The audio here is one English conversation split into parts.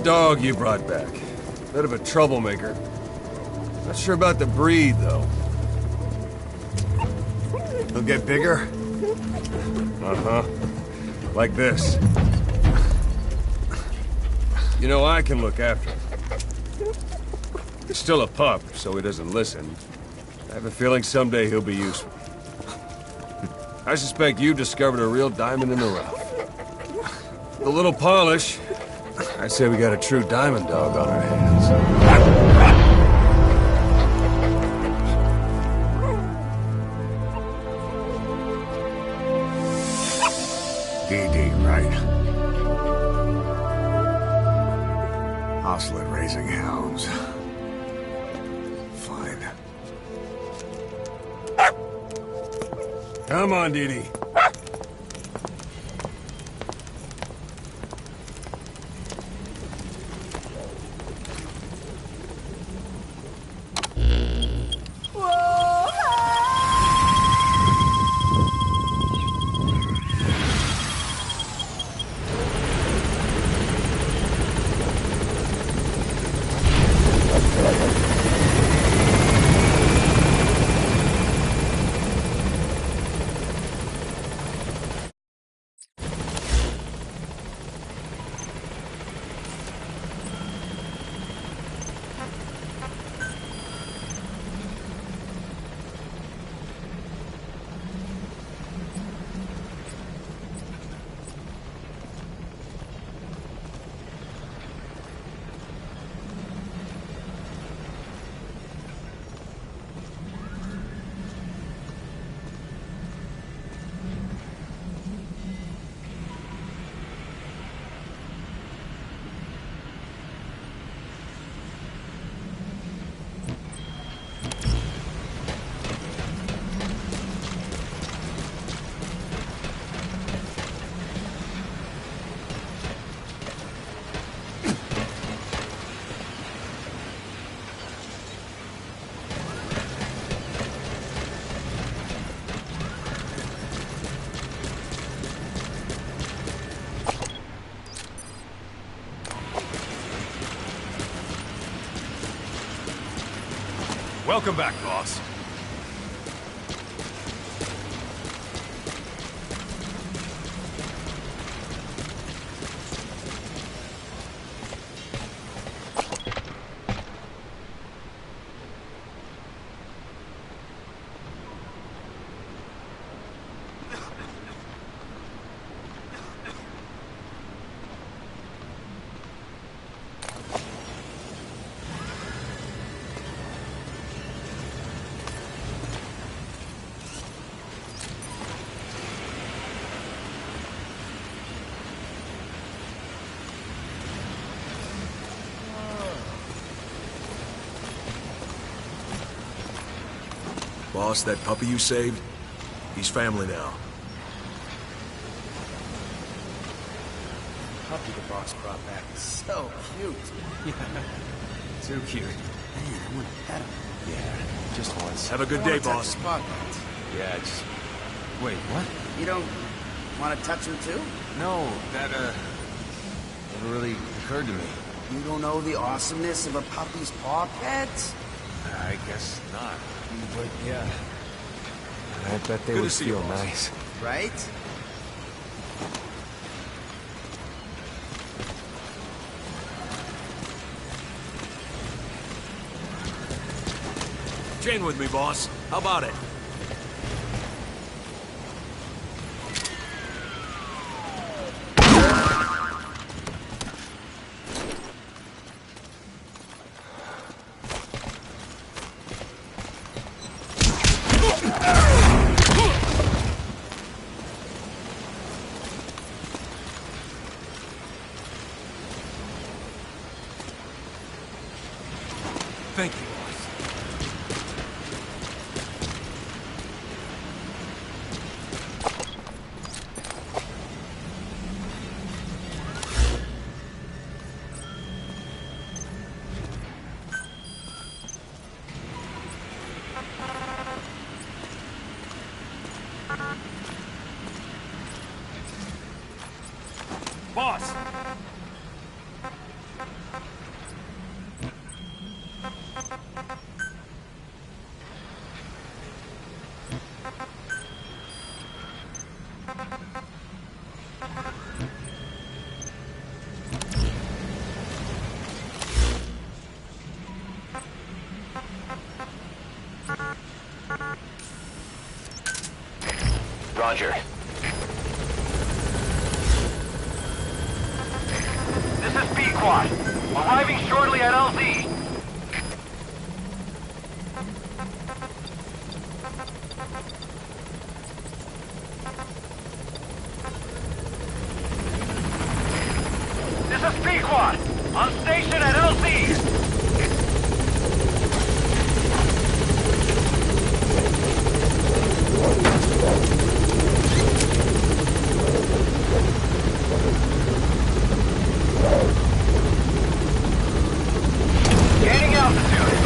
dog you brought back. Bit of a troublemaker. Not sure about the breed, though. He'll get bigger? Uh-huh. Like this. You know, I can look after him. He's still a pup, so he doesn't listen. I have a feeling someday he'll be useful. I suspect you discovered a real diamond in the rough. With a little polish, I'd say we got a true diamond dog on our hands. DD, right? Hostile at raising hounds. Fine. Come on, Dee Dee. Welcome back, boss. Boss, that puppy you saved, he's family now. Puppy the boss brought back is so cute. Yeah, too cute. Man, I want to pet him. Yeah, just once. Have a good day, boss. Spotlights. Yeah, just... Wait, what? You don't want to touch him too? No, that, never really occurred to me. You don't know the awesomeness of a puppy's paw pet? I guess not. But yeah, I bet they Good would to see you, feel boss. nice. Right? Chain with me, boss. How about it? Thank you, boss. Boss! Roger. This is B-Quad. Arriving shortly at LZ. This is B-Quad. On station at LZ. Gaining altitude.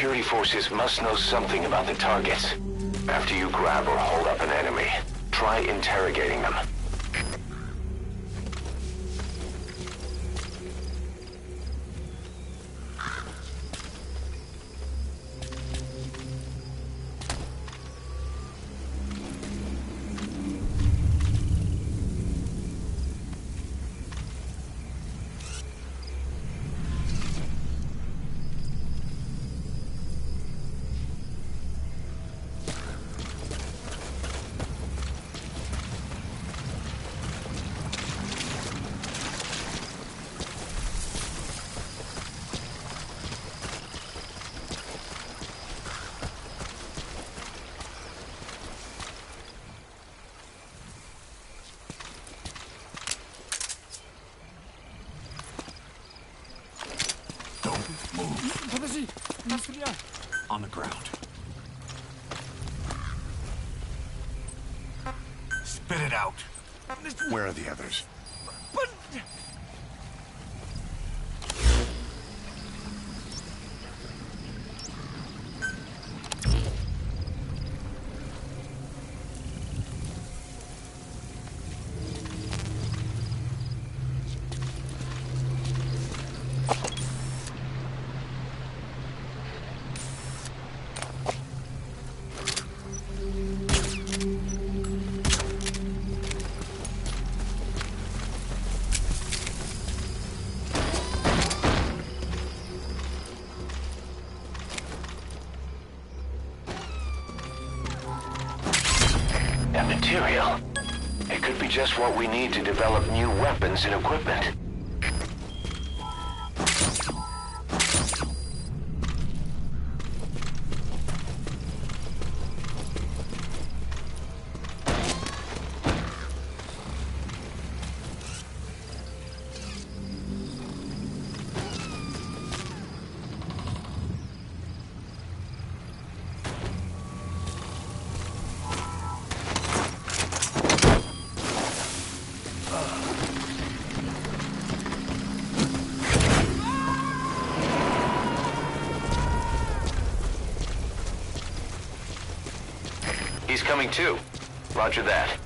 security forces must know something about the targets. After you grab or hold up an enemy, try interrogating them. On the ground. Spit it out. Where are the others? That material. It could be just what we need to develop new weapons and equipment. He's coming too. Roger that.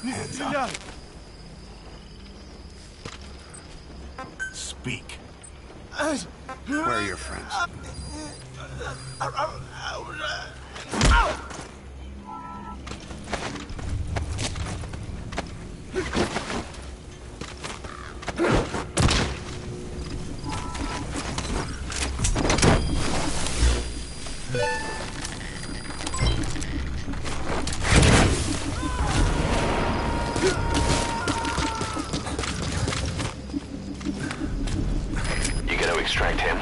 Hands up. Speak. Where are your friends? You gotta extract him.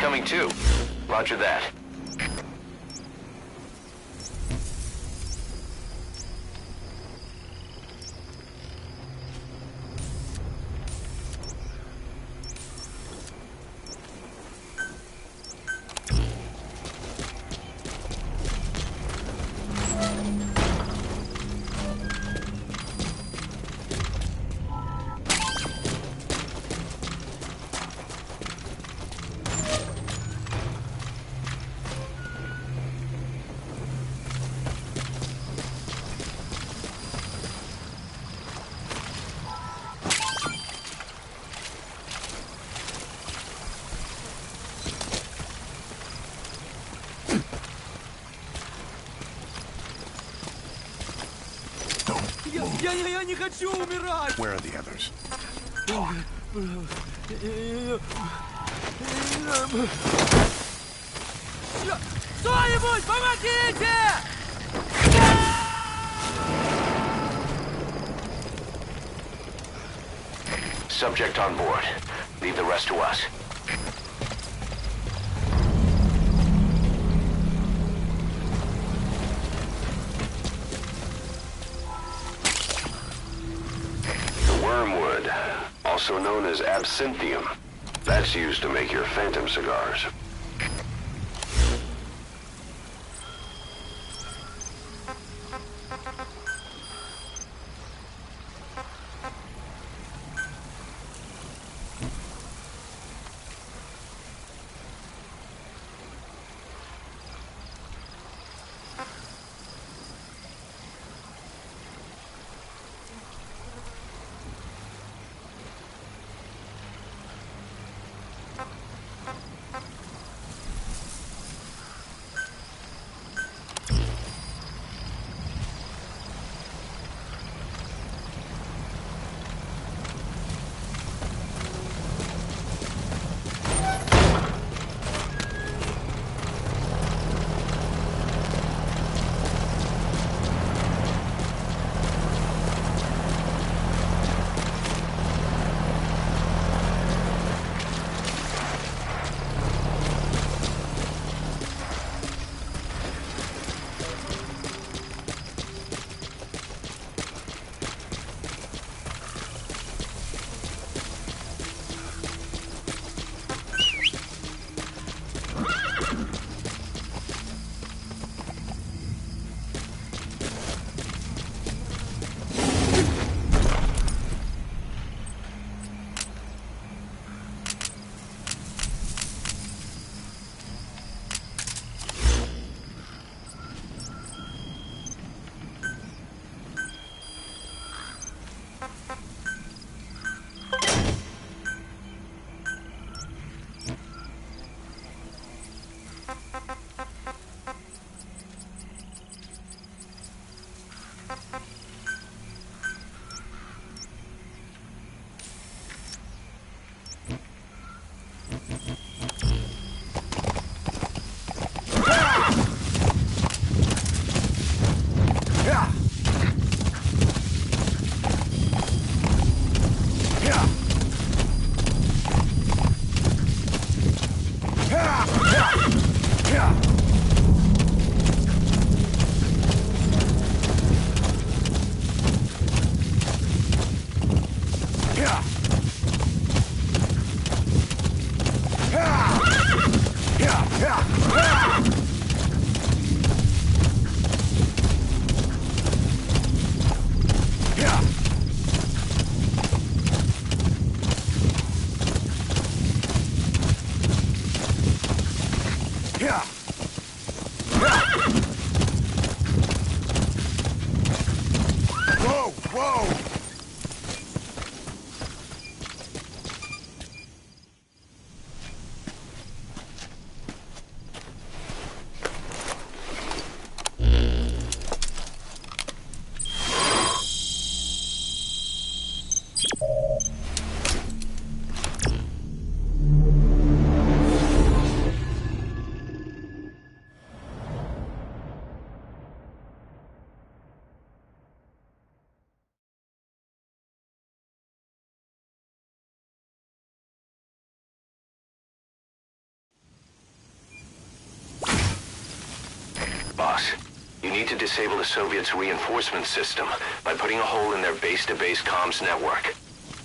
coming too. Roger that. Я не хочу умирать! Where are the others? Кто-нибудь, помогите! Subject on board. Leave the rest to us. The wormwood, also known as absinthium. That's used to make your phantom cigars. need to disable the Soviets' reinforcement system by putting a hole in their base-to-base comms network.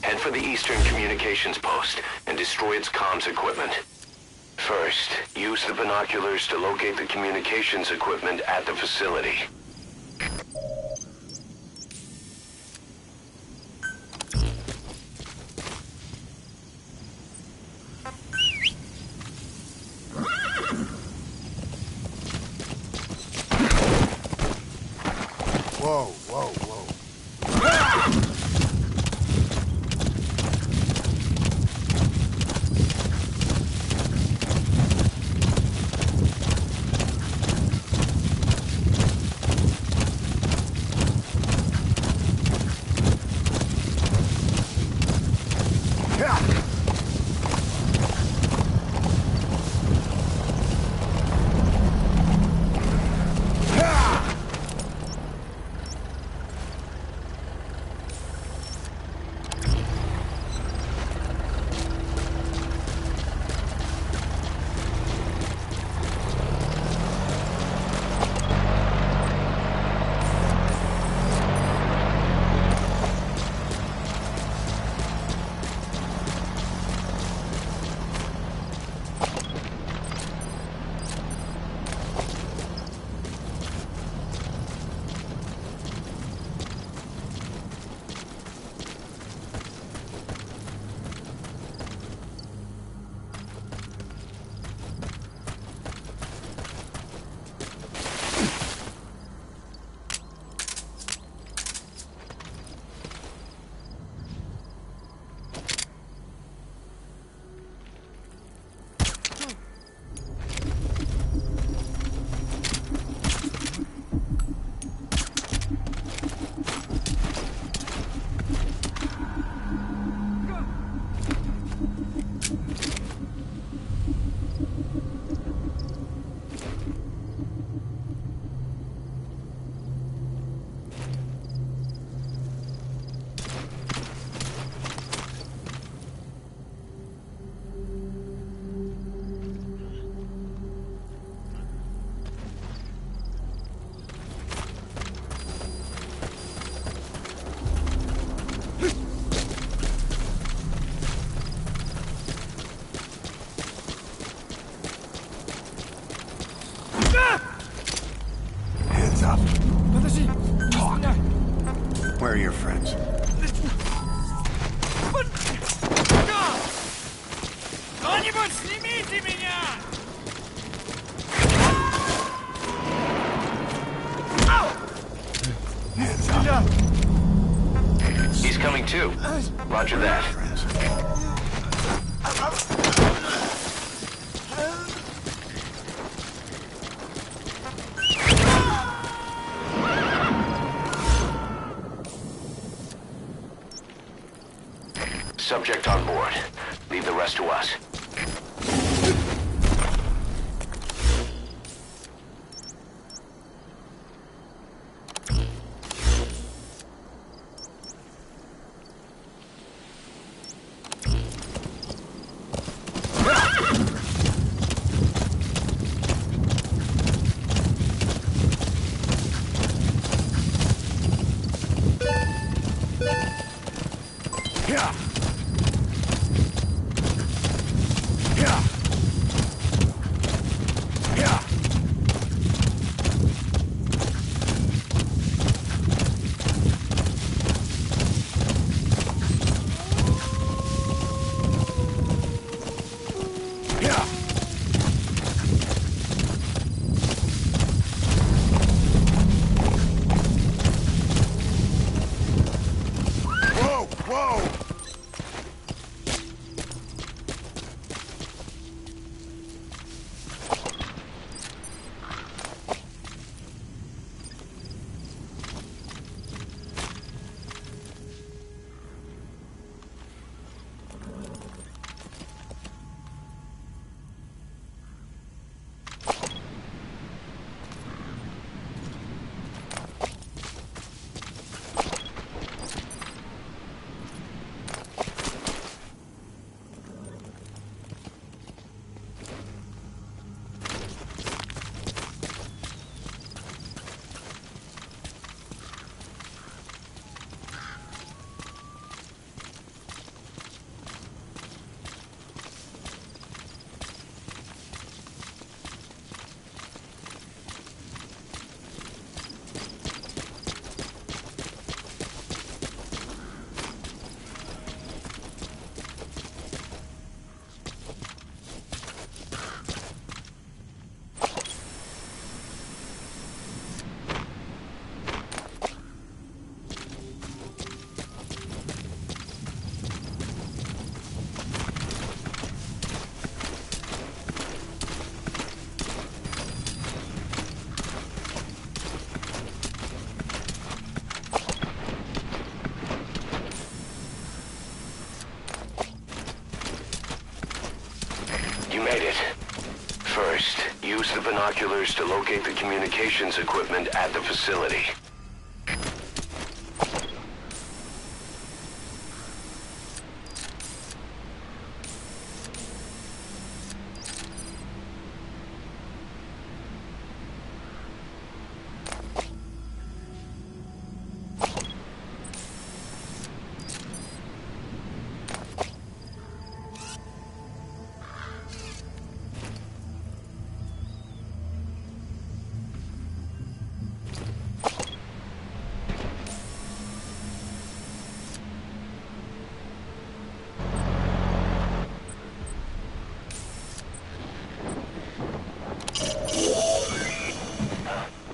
Head for the Eastern Communications Post and destroy its comms equipment. First, use the binoculars to locate the communications equipment at the facility. Whoa, whoa, whoa. Hands up. Talk. Where are your friends? Кто-нибудь снимите меня! Hands up. He's coming too. Roger that. Friends. Subject on board. Leave the rest to us. Yeah. Yeah. Yeah. Yeah. Whoa, whoa. binoculars to locate the communications equipment at the facility.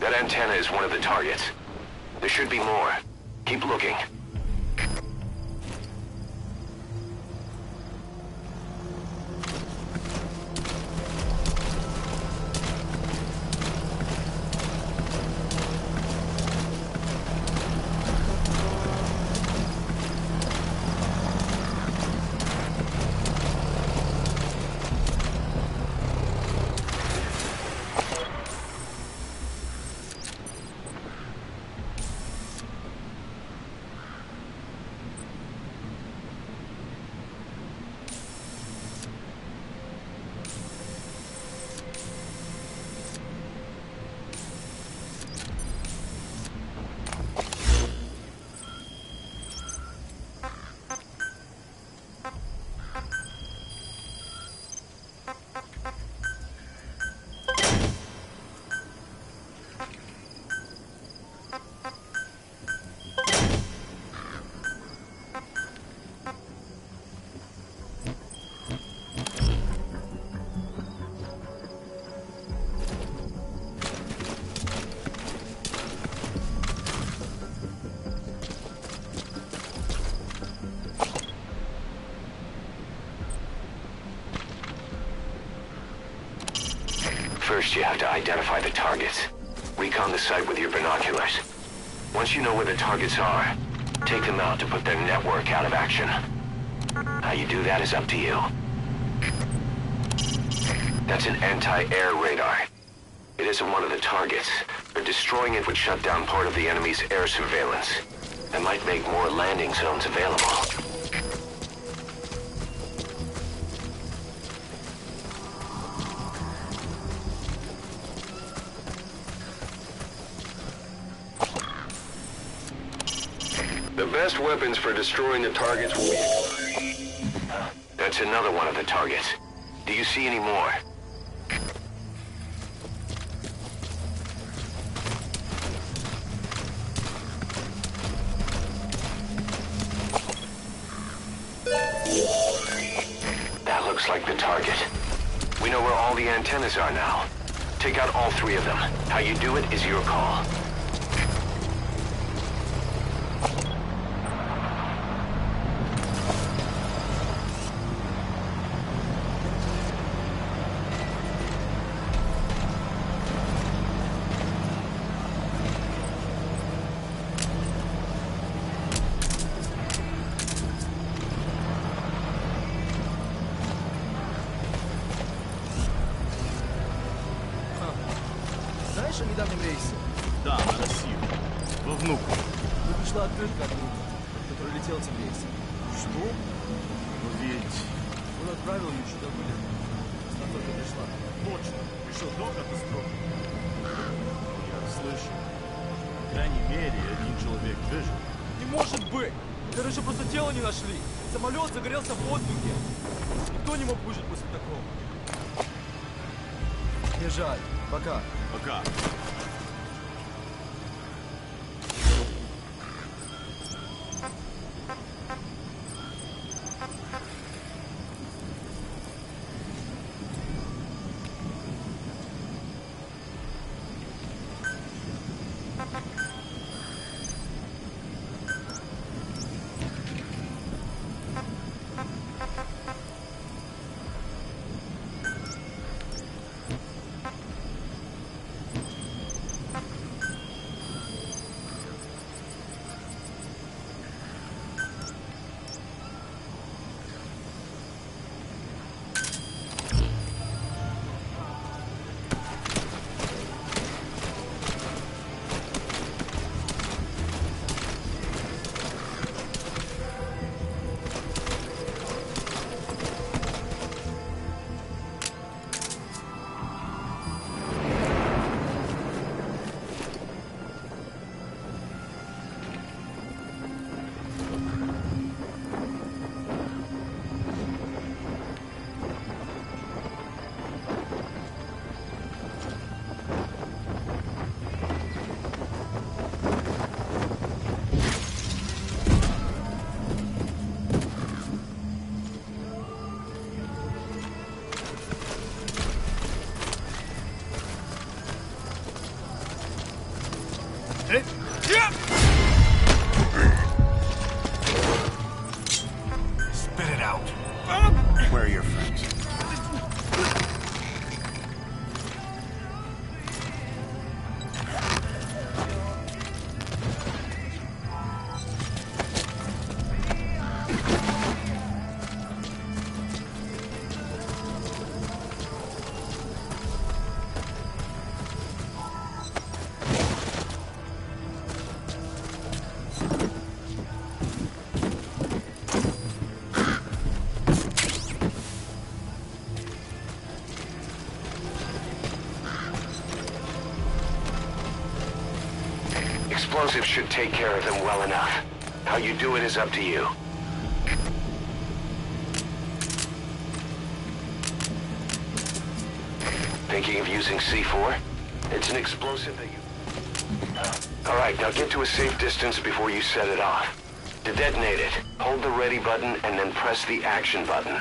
That antenna is one of the targets. There should be more. Keep looking. First, you have to identify the targets. Recon the site with your binoculars. Once you know where the targets are, take them out to put their network out of action. How you do that is up to you. That's an anti-air radar. It isn't one of the targets, but destroying it would shut down part of the enemy's air surveillance. That might make more landing zones available. The best weapons for destroying the targets will be... That's another one of the targets. Do you see any more? That looks like the target. We know where all the antennas are now. Take out all three of them. How you do it is your call. Знаешь о недавнем рейсе? Да, на Россию. Во Внуково. Тут пришла открытка от друга, который летел этим рейсом. Что? Но ведь... Он отправил ее еще давно лет. Она только пришла. Точно. Пришел до катастрофы. Я слышал. По крайней мере, один человек выжил. Не может быть! Короче, просто тело не нашли. Самолет загорелся в воздухе. Никто не мог выжить после такого. Мне жаль. Пока. Пока. Spit it out. Where are your friends? Explosives should take care of them well enough. How you do it is up to you. Thinking of using C4? It's an explosive that you... Alright, now get to a safe distance before you set it off. To detonate it, hold the ready button and then press the action button.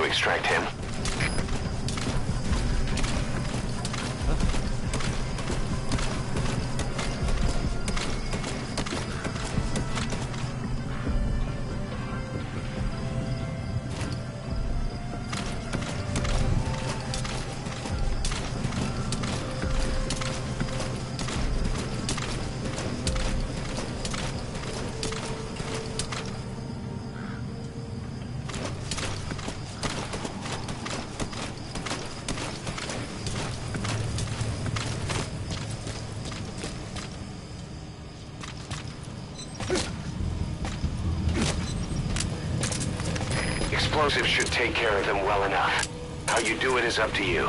Extract him. Explosives should take care of them well enough. How you do it is up to you.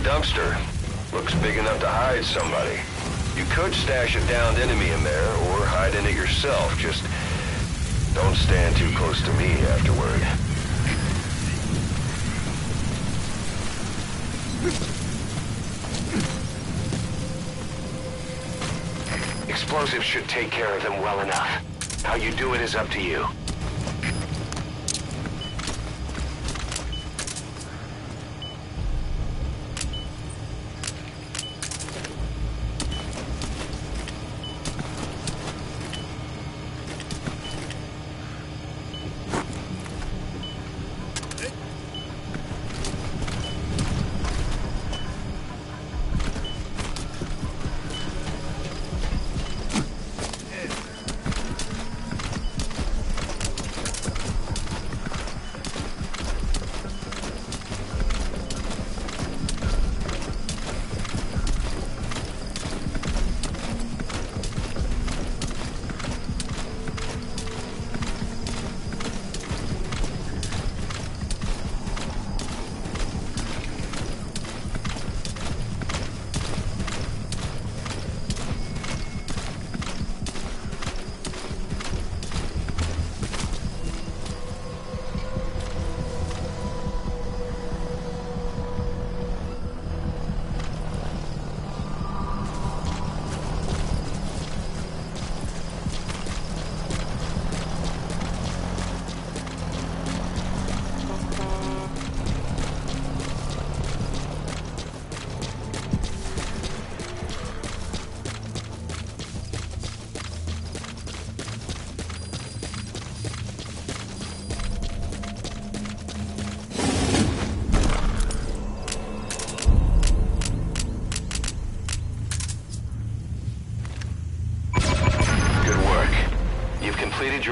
Dumpster. Looks big enough to hide somebody. You could stash a downed enemy in there, or hide in it yourself. Just don't stand too close to me afterward. Explosives should take care of them well enough. How you do it is up to you.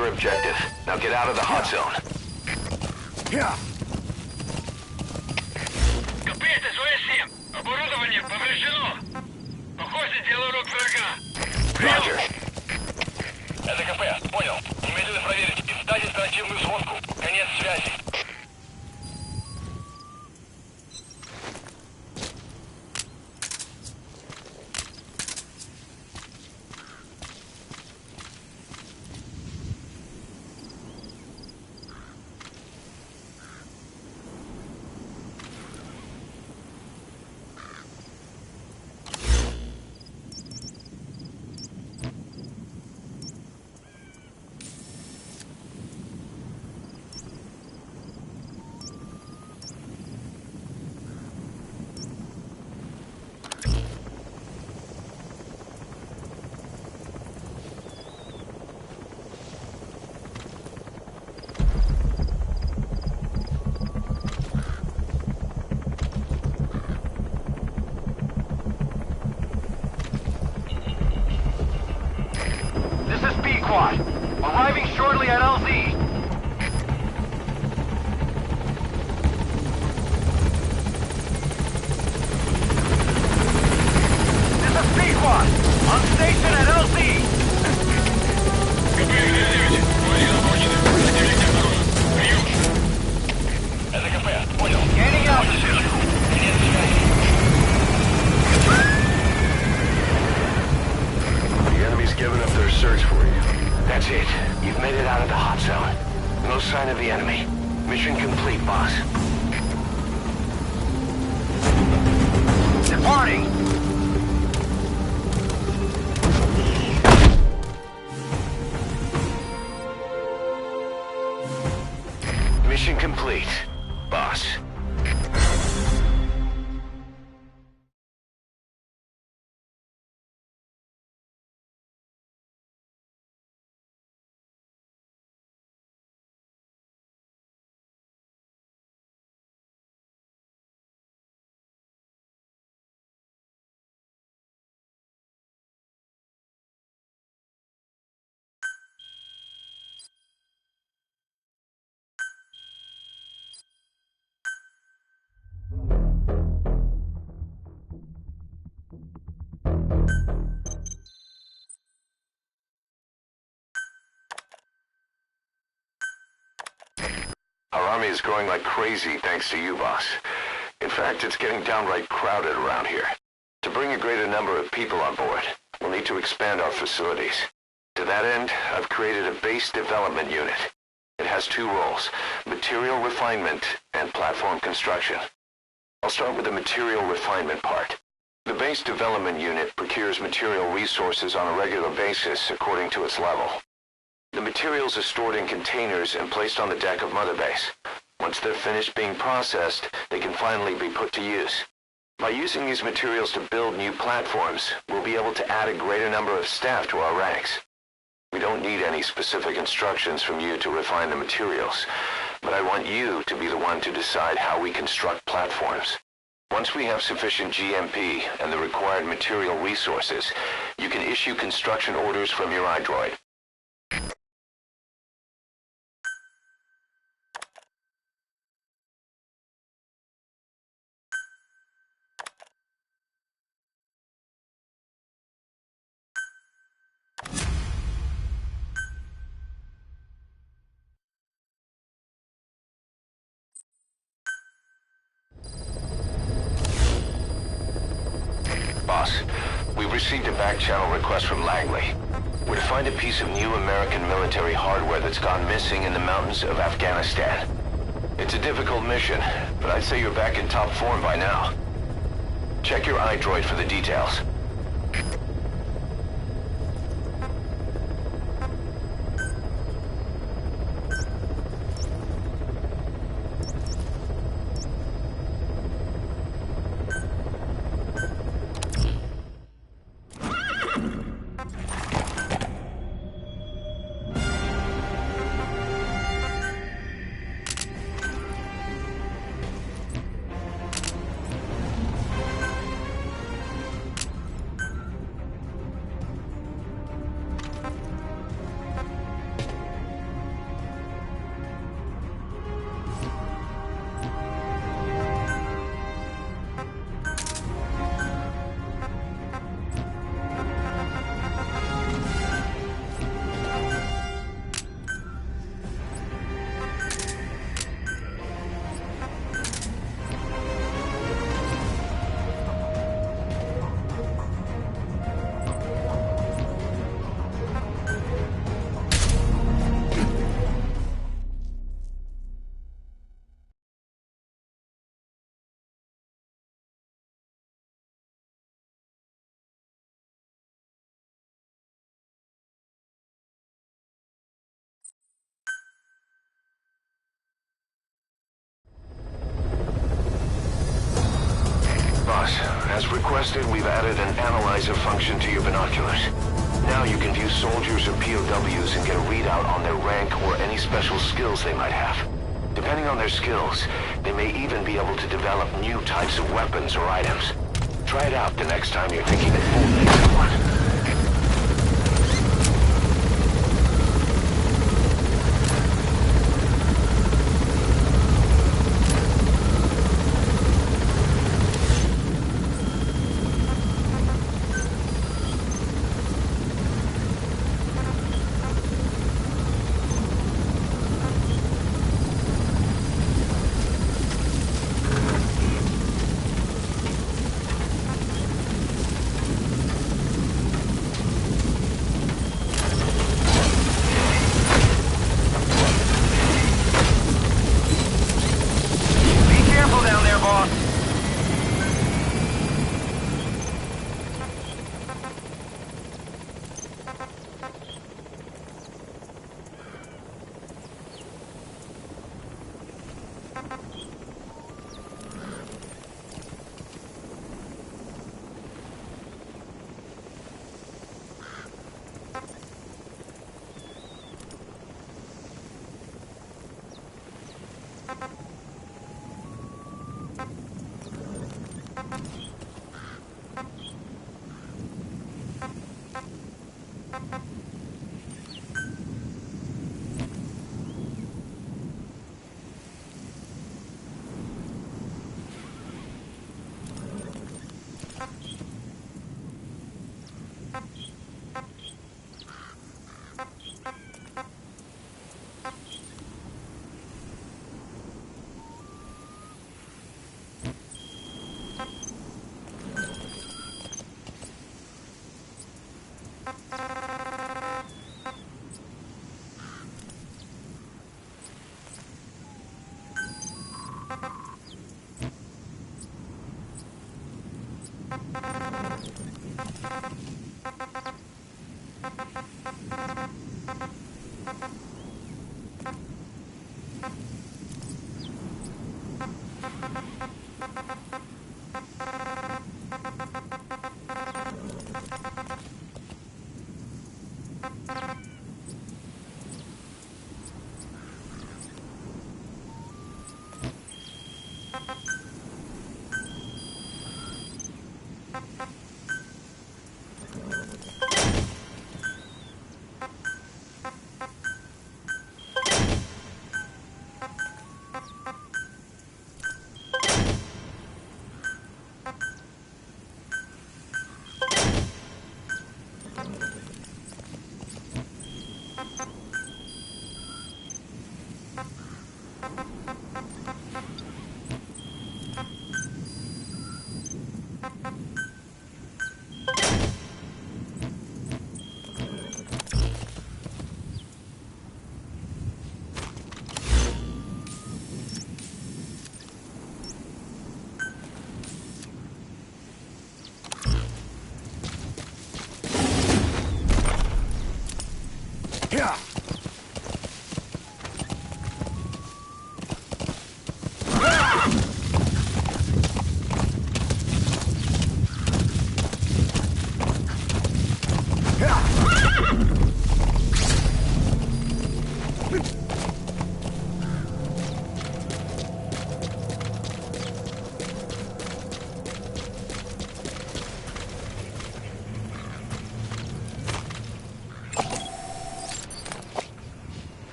your objective. Now get out of the hot zone. КП, это СОС-7. Оборудование повреждено. Похоже, дело рук врага. Roger. Это КП, понял. Немедленно проверить и встать оперативную сводку. Конец связи. Arriving shortly at LZ. This is P-Quad. On station at LZ. Это КП, понял. Gaining altitude. The enemy's given up their search for you. That's it. You've made it out of the hot zone. No sign of the enemy. Mission complete, boss. Departing! Mission complete, boss. Our army is growing like crazy thanks to you, boss. In fact, it's getting downright crowded around here. To bring a greater number of people on board, we'll need to expand our facilities. To that end, I've created a base development unit. It has two roles, material refinement and platform construction. I'll start with the material refinement part. The base development unit procures material resources on a regular basis according to its level. The materials are stored in containers and placed on the deck of Mother Base. Once they're finished being processed, they can finally be put to use. By using these materials to build new platforms, we'll be able to add a greater number of staff to our ranks. We don't need any specific instructions from you to refine the materials, but I want you to be the one to decide how we construct platforms. Once we have sufficient GMP and the required material resources, you can issue construction orders from your iDroid. Boss, we've received a back-channel request from Langley. We're to find a piece of new American military hardware that's gone missing in the mountains of Afghanistan. It's a difficult mission, but I'd say you're back in top form by now. Check your iDroid for the details. requested, we've added an analyzer function to your binoculars. Now you can view soldiers or POWs and get a readout on their rank or any special skills they might have. Depending on their skills, they may even be able to develop new types of weapons or items. Try it out the next time you're thinking of holding someone.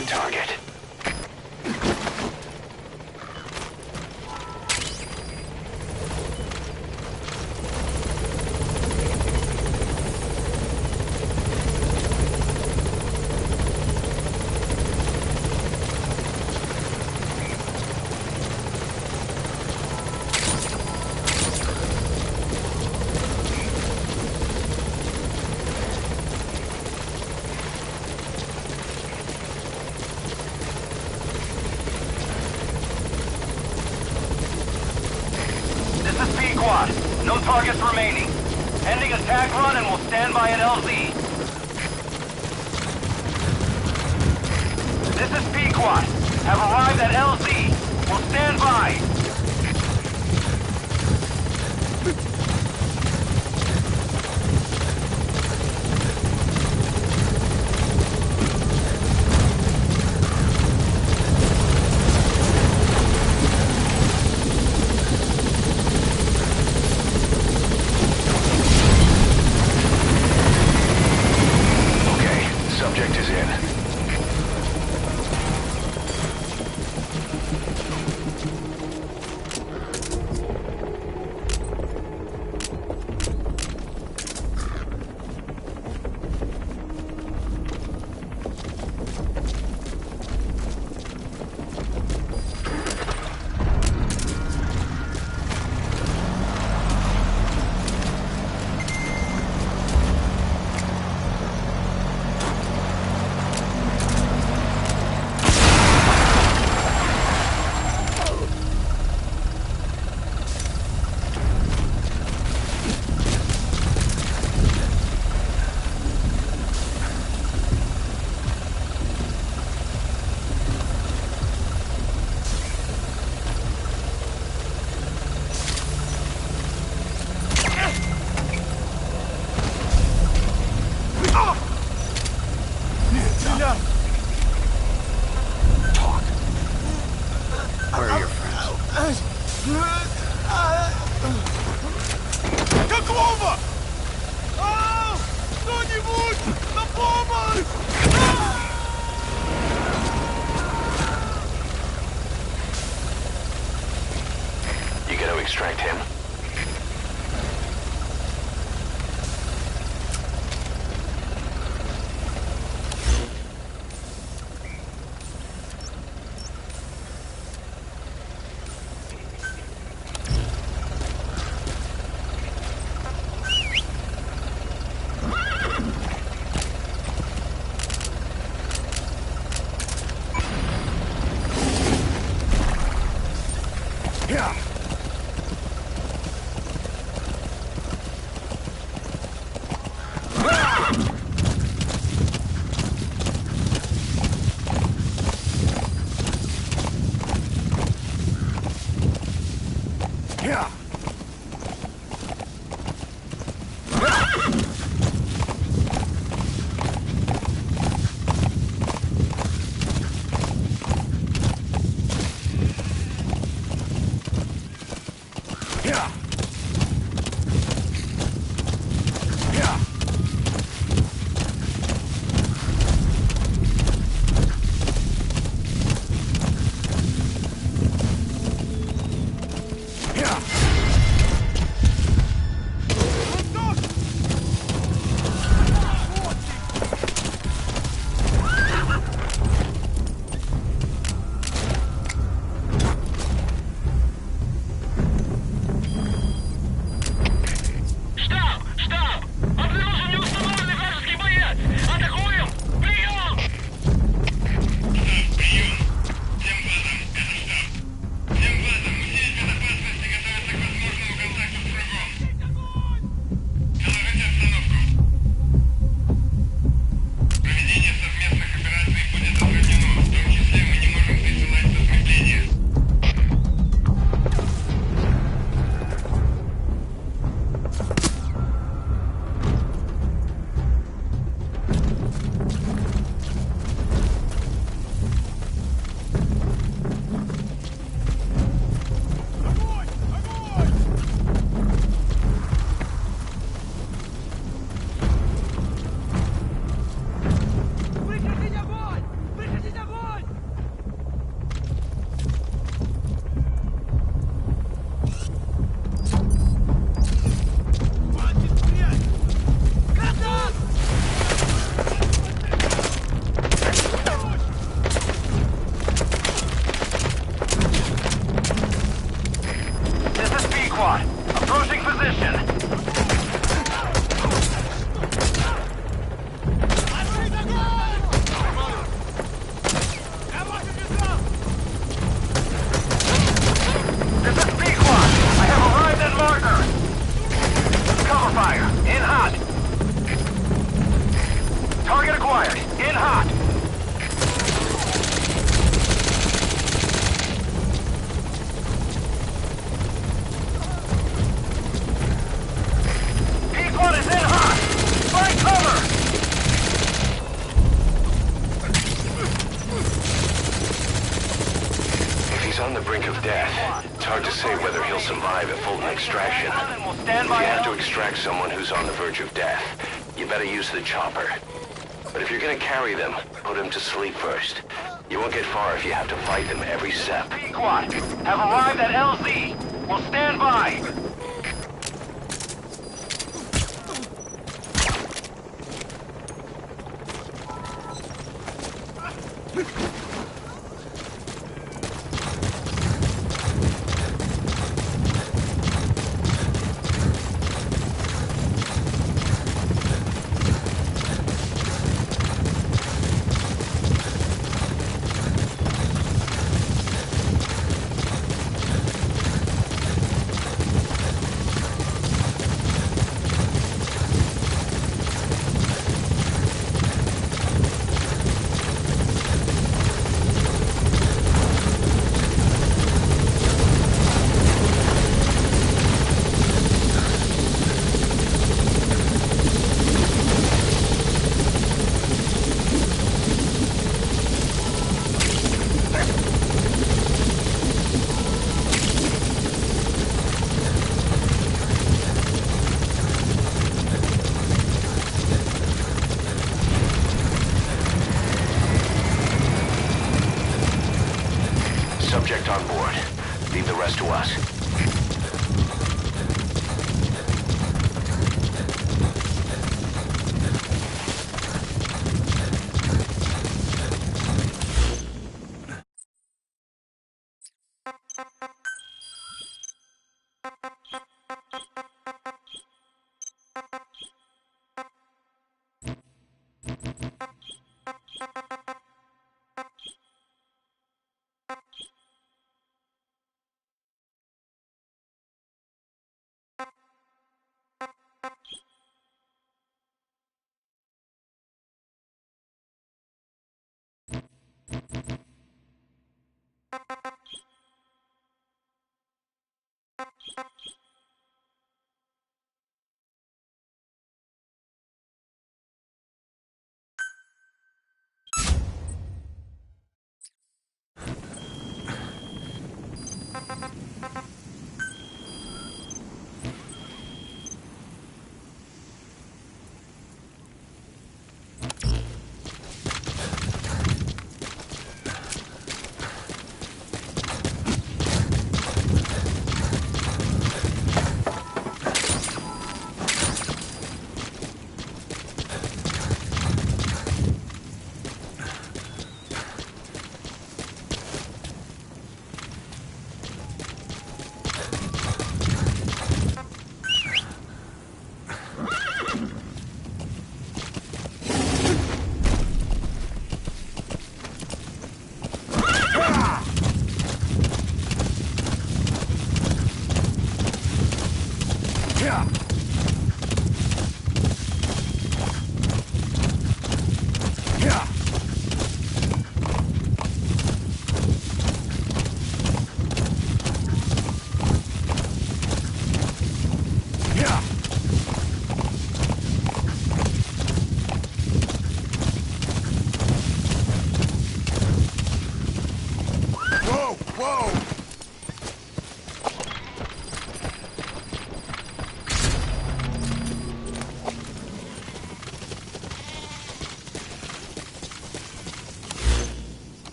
the target. No targets remaining. Ending attack run and we'll stand by at LZ. This is Pequot. Have arrived at LZ. We'll stand by. Subject is in. Where are your friends? Какого? Кто-нибудь! На помощь! You gotta extract him. fired! In hot! P-1 is in hot! Find cover! If he's on the brink of death, it's hard to say whether he'll survive a Fulton extraction. We'll If stand you by have to and extract someone who's on the verge of death, you better use the chopper. But if you're gonna carry them, put them to sleep first. You won't get far if you have to fight them every step. P-Quad have arrived at LZ. We'll stand by. Subject on board. Leave the rest to us.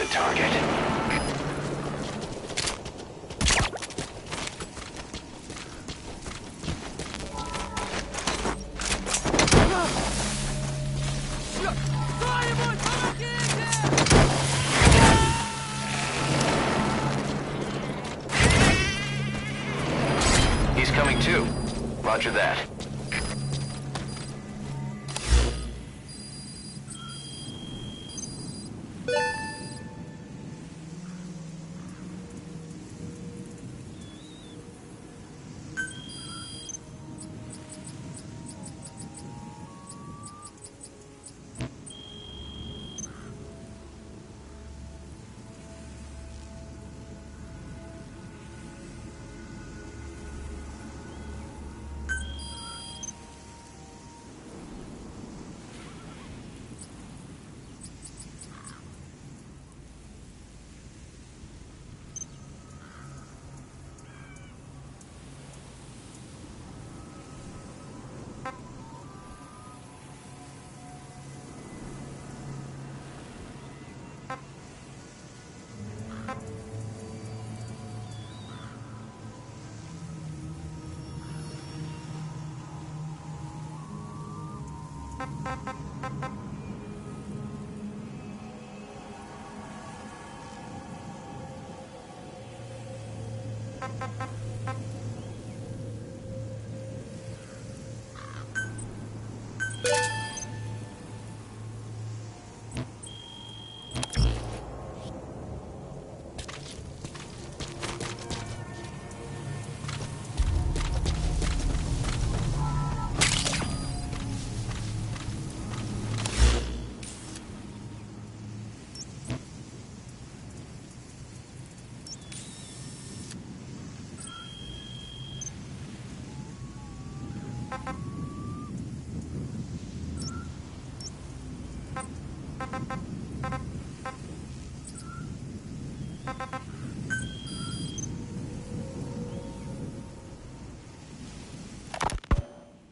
the target. He's coming too. Roger that.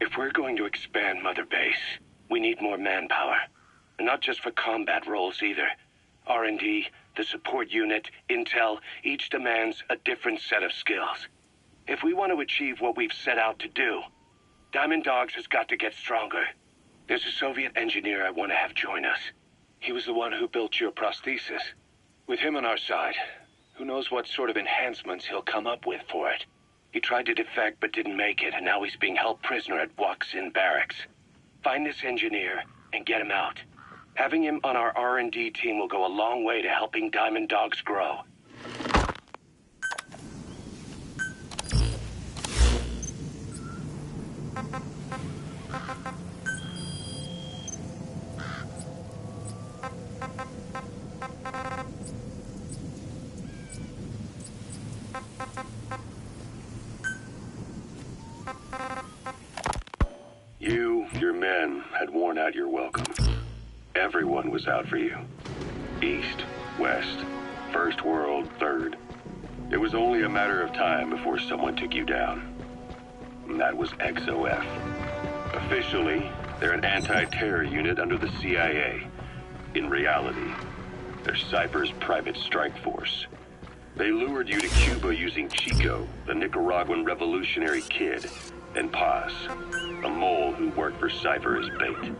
If we're going to expand Mother Base, we need more manpower. And not just for combat roles either. R&D, the support unit, intel, each demands a different set of skills. If we want to achieve what we've set out to do, Diamond Dogs has got to get stronger. There's a Soviet engineer I want to have join us. He was the one who built your prosthesis. With him on our side, who knows what sort of enhancements he'll come up with for it. He tried to defect but didn't make it, and now he's being held prisoner at Waksin Barracks. Find this engineer and get him out. Having him on our R&D team will go a long way to helping Diamond Dogs grow. Your men had worn out your welcome. Everyone was out for you. East, West, First World, Third. It was only a matter of time before someone took you down. And that was XOF. Officially, they're an anti-terror unit under the CIA. In reality, they're Cypher's private strike force. They lured you to Cuba using Chico, the Nicaraguan revolutionary kid, and Paz, a mole who worked for Cypher as bait.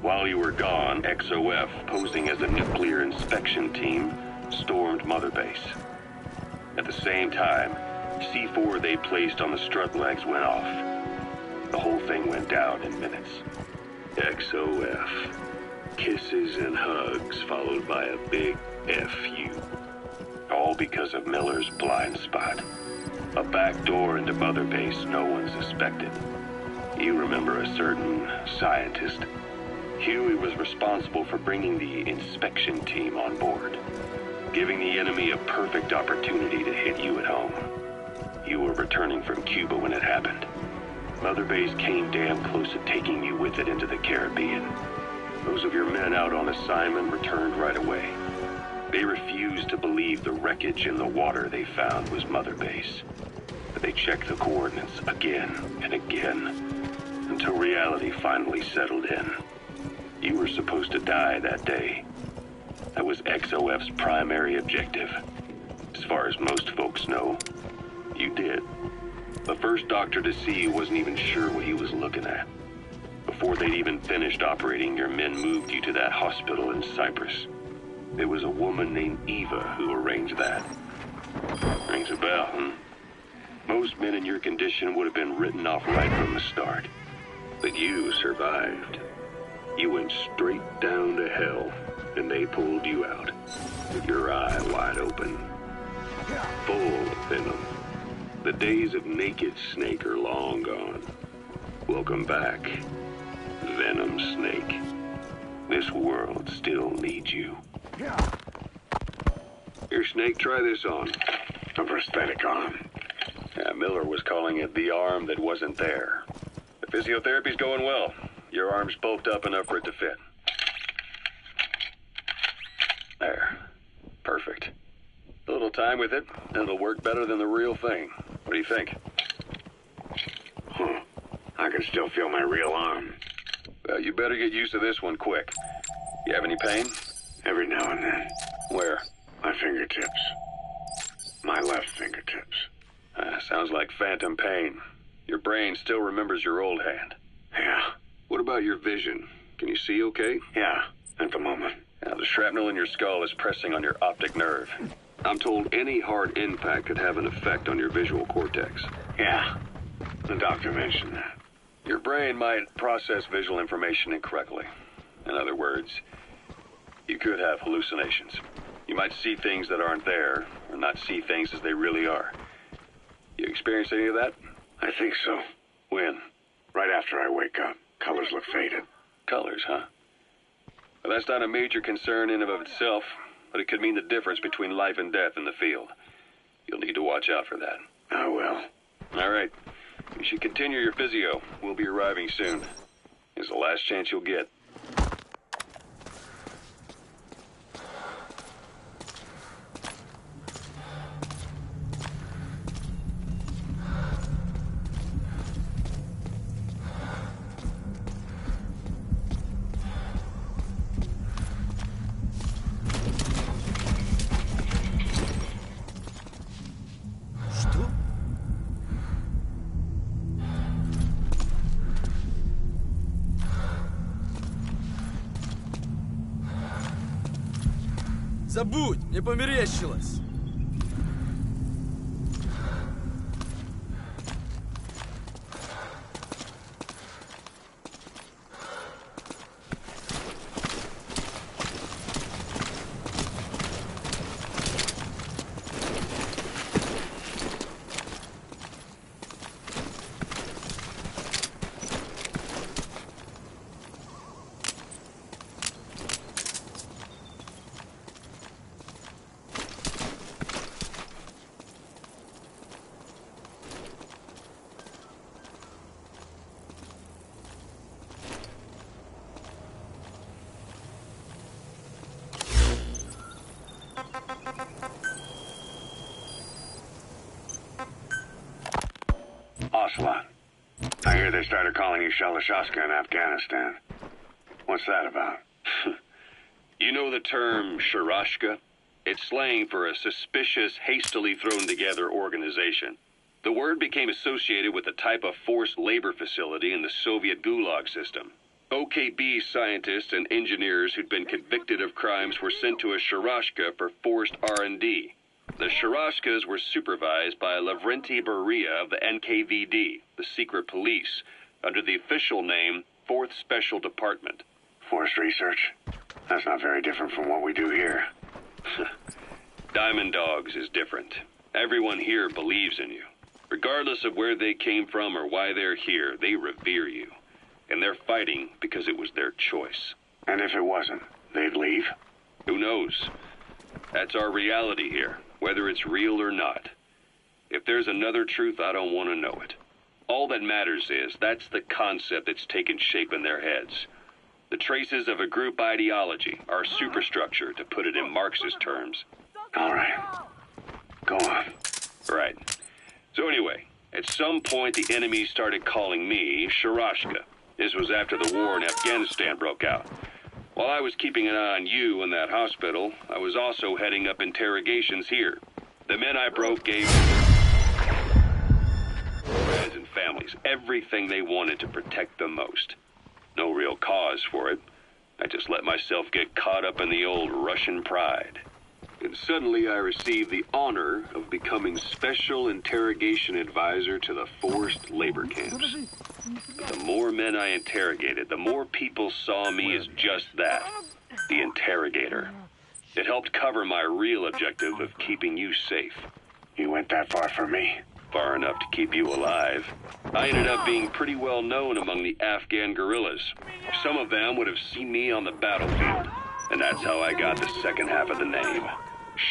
While you were gone, XOF, posing as a nuclear inspection team, stormed Mother Base. At the same time, C4 they placed on the strut legs went off. The whole thing went down in minutes. XOF. Kisses and hugs followed by a big F you. All because of Miller's blind spot. A back door into Mother Base no one suspected. You remember a certain scientist? Huey was responsible for bringing the inspection team on board, giving the enemy a perfect opportunity to hit you at home. You were returning from Cuba when it happened. Mother Base came damn close to taking you with it into the Caribbean. Those of your men out on assignment returned right away. They refused to believe the wreckage in the water they found was Mother Base. But they checked the coordinates again and again, until reality finally settled in. You were supposed to die that day. That was XOF's primary objective. As far as most folks know, you did. The first doctor to see you wasn't even sure what he was looking at. Before they'd even finished operating, your men moved you to that hospital in Cyprus. There was a woman named Eva who arranged that. Rings a bell, hmm? Most men in your condition would have been written off right from the start. But you survived. You went straight down to hell, and they pulled you out, with your eye wide open. Full venom. The days of Naked Snake are long gone. Welcome back, Venom Snake. This world still needs you. Here, Snake, try this on. A prosthetic arm. Yeah, Miller was calling it the arm that wasn't there. The physiotherapy's going well. Your arm's bulked up enough for it to fit. There. Perfect. A little time with it, and it'll work better than the real thing. What do you think? Huh. I can still feel my real arm. Well, you better get used to this one quick. You have any pain? Every now and then. Where? My fingertips. My left fingertips. Sounds like phantom pain. Your brain still remembers your old hand. Yeah. What about your vision? Can you see okay? Yeah, at the moment. Now, the shrapnel in your skull is pressing on your optic nerve. I'm told any hard impact could have an effect on your visual cortex. Yeah, the doctor mentioned that. Your brain might process visual information incorrectly. In other words, you could have hallucinations. You might see things that aren't there, or not see things as they really are. You experience any of that? I think so. When? Right after I wake up. Colors look faded. Colors, huh? Well, that's not a major concern in and of itself, but it could mean the difference between life and death in the field. You'll need to watch out for that. I will. All right. You should continue your physio. We'll be arriving soon. It's the last chance you'll get. Забудь, мне померещилось. Ocelot. I hear they started calling you Shalashaska in Afghanistan. What's that about? You know the term Sharashka? It's slang for a suspicious, hastily thrown together organization. The word became associated with a type of forced labor facility in the Soviet Gulag system. OKB scientists and engineers who'd been convicted of crimes were sent to a Sharashka for forced R&D. The Sharashkas were supervised by Lavrenti Beria of the NKVD, the secret police, under the official name 4th Special Department. Forced research? That's not very different from what we do here. Diamond Dogs is different. Everyone here believes in you. Regardless of where they came from or why they're here, they revere you. And they're fighting because it was their choice. And if it wasn't, they'd leave? Who knows? That's our reality here, whether it's real or not. If there's another truth, I don't want to know it. All that matters is that's the concept that's taken shape in their heads. The traces of a group ideology, our superstructure, to put it in Marxist terms. All right. Go on. Right. So anyway, at some point the enemy started calling me Sharashka. This was after the war in Afghanistan broke out. While I was keeping an eye on you in that hospital, I was also heading up interrogations here. The men I broke gave friends and families everything they wanted to protect them most. No real cause for it. I just let myself get caught up in the old Russian pride. And suddenly I received the honor of becoming Special Interrogation Advisor to the forced labor camps. But the more men I interrogated, the more people saw me as just that, the interrogator. It helped cover my real objective of keeping you safe. You went that far for me? Far enough to keep you alive. I ended up being pretty well known among the Afghan guerrillas. Some of them would have seen me on the battlefield, and that's how I got the second half of the name.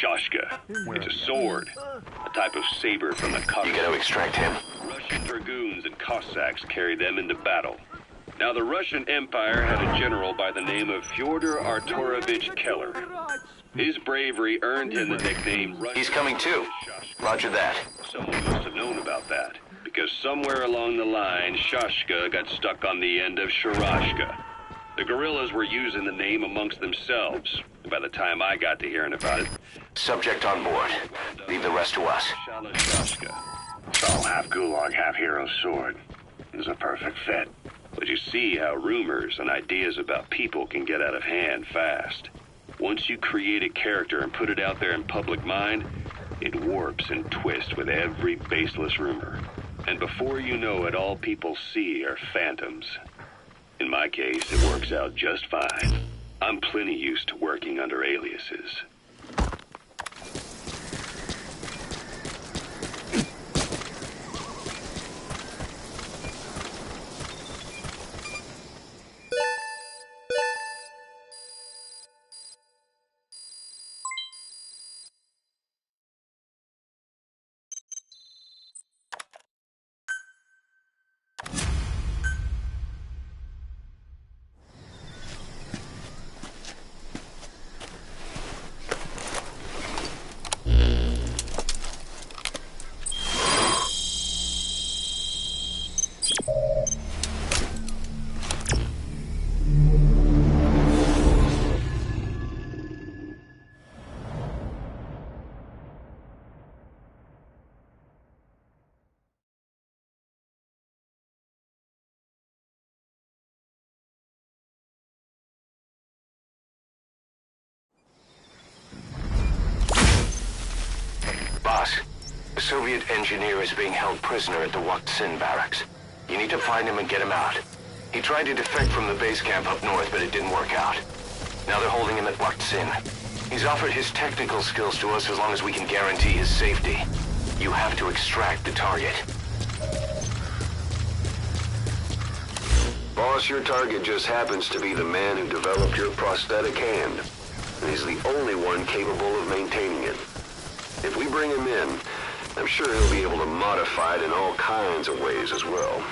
Shashka. It's a sword, a type of saber from the Caucasus. You gotta extract him. Russian dragoons and Cossacks carried them into battle. Now, the Russian Empire had a general by the name of Fyodor Arturovich Keller. His bravery earned him the nickname Russian. He's coming too. Roger that. Someone must have known about that, because somewhere along the line, Shashka got stuck on the end of Sharashka. The guerrillas were using the name amongst themselves. By the time I got to hearing about it... Subject on board. Leave the rest to us. Shashka. So, half gulag, half hero sword. It was a perfect fit. But you see how rumors and ideas about people can get out of hand fast. Once you create a character and put it out there in public mind, it warps and twists with every baseless rumor. And before you know it, all people see are phantoms. In my case, it works out just fine. I'm plenty used to working under aliases. Boss, a Soviet engineer is being held prisoner at the Waksin barracks. You need to find him and get him out. He tried to defect from the base camp up north, but it didn't work out. Now they're holding him at Waksin. He's offered his technical skills to us as long as we can guarantee his safety. You have to extract the target. Boss, your target just happens to be the man who developed your prosthetic hand. And he's the only one capable of maintaining it. If we bring him in, I'm sure he'll be able to modify it in all kinds of ways as well.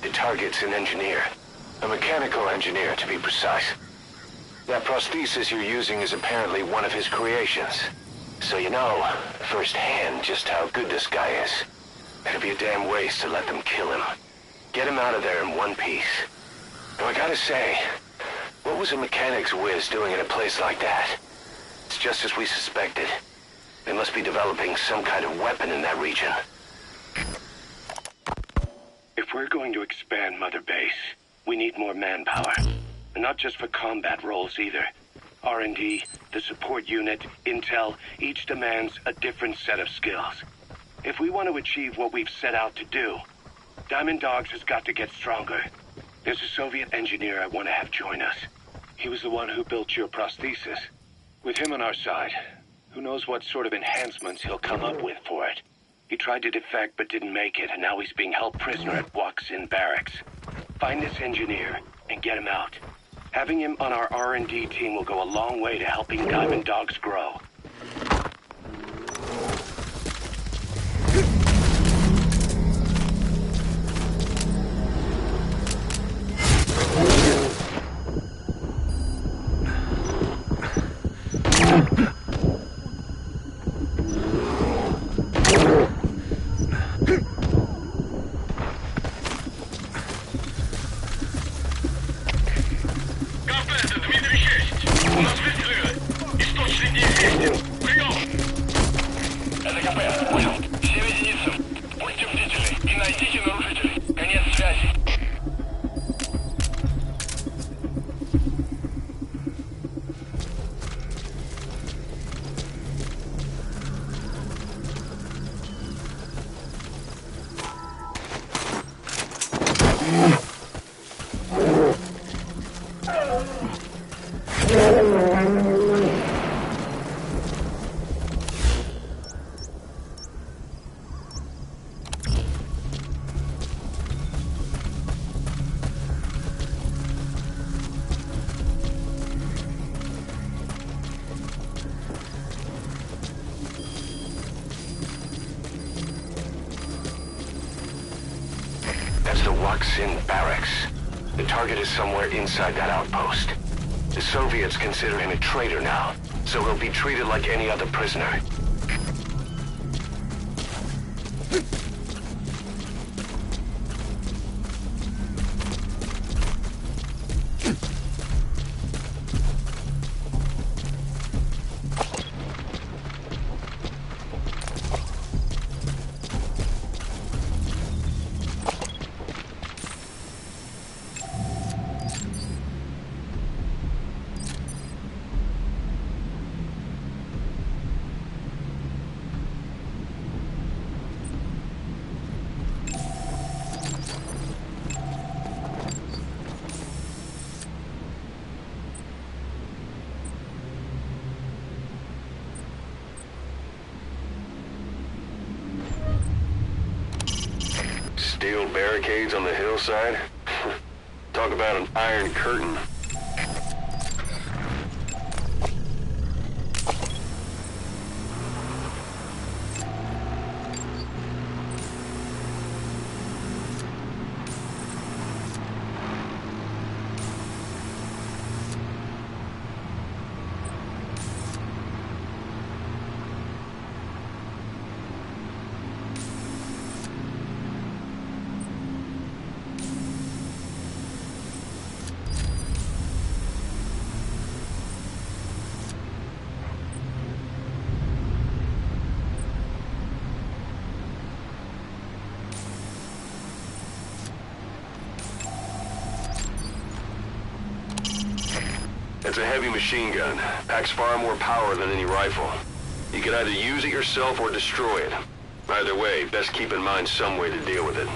The target's an engineer. A mechanical engineer, to be precise. That prosthesis you're using is apparently one of his creations. So you know, firsthand, just how good this guy is. It'd be a damn waste to let them kill him. Get him out of there in one piece. Now I gotta say, what was a mechanics whiz doing in a place like that? It's just as we suspected. They must be developing some kind of weapon in that region. If we're going to expand Mother Base, we need more manpower. And not just for combat roles either. R&D, the support unit, intel, each demands a different set of skills. If we want to achieve what we've set out to do, Diamond Dogs has got to get stronger. There's a Soviet engineer I want to have join us. He was the one who built your prosthesis. With him on our side, who knows what sort of enhancements he'll come up with for it. He tried to defect but didn't make it, and now he's being held prisoner at Waksin barracks. Find this engineer and get him out. Having him on our R&D team will go a long way to helping Diamond Dogs grow. That's the Waksin barracks. The target is somewhere inside that outpost. The Soviets consider him a traitor now, so he'll be treated like any other prisoner. Steel barricades on the hillside? Talk about an iron curtain. It's a heavy machine gun. Packs far more power than any rifle. You can either use it yourself or destroy it. Either way, best keep in mind some way to deal with it.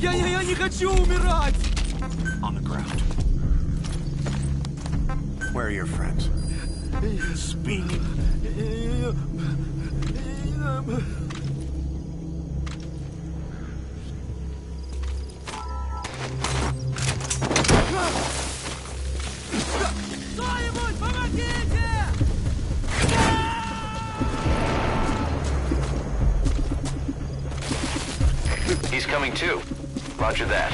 Я не хочу умирать! On the ground. Where are your friends? Speak. Кто-нибудь, помогите! He's coming too. Roger that.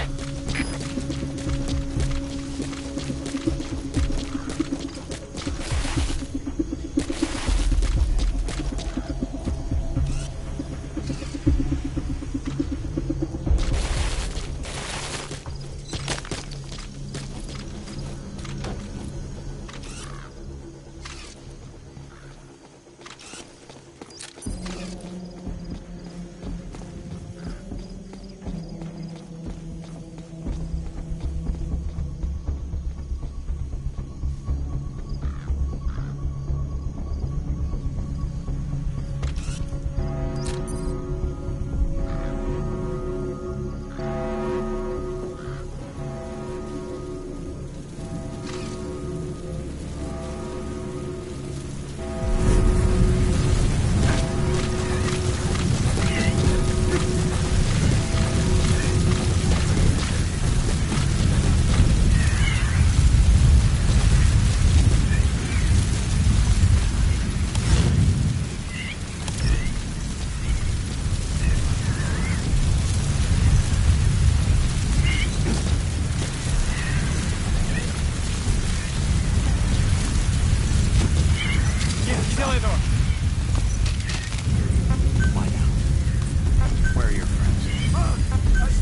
Where are your friends?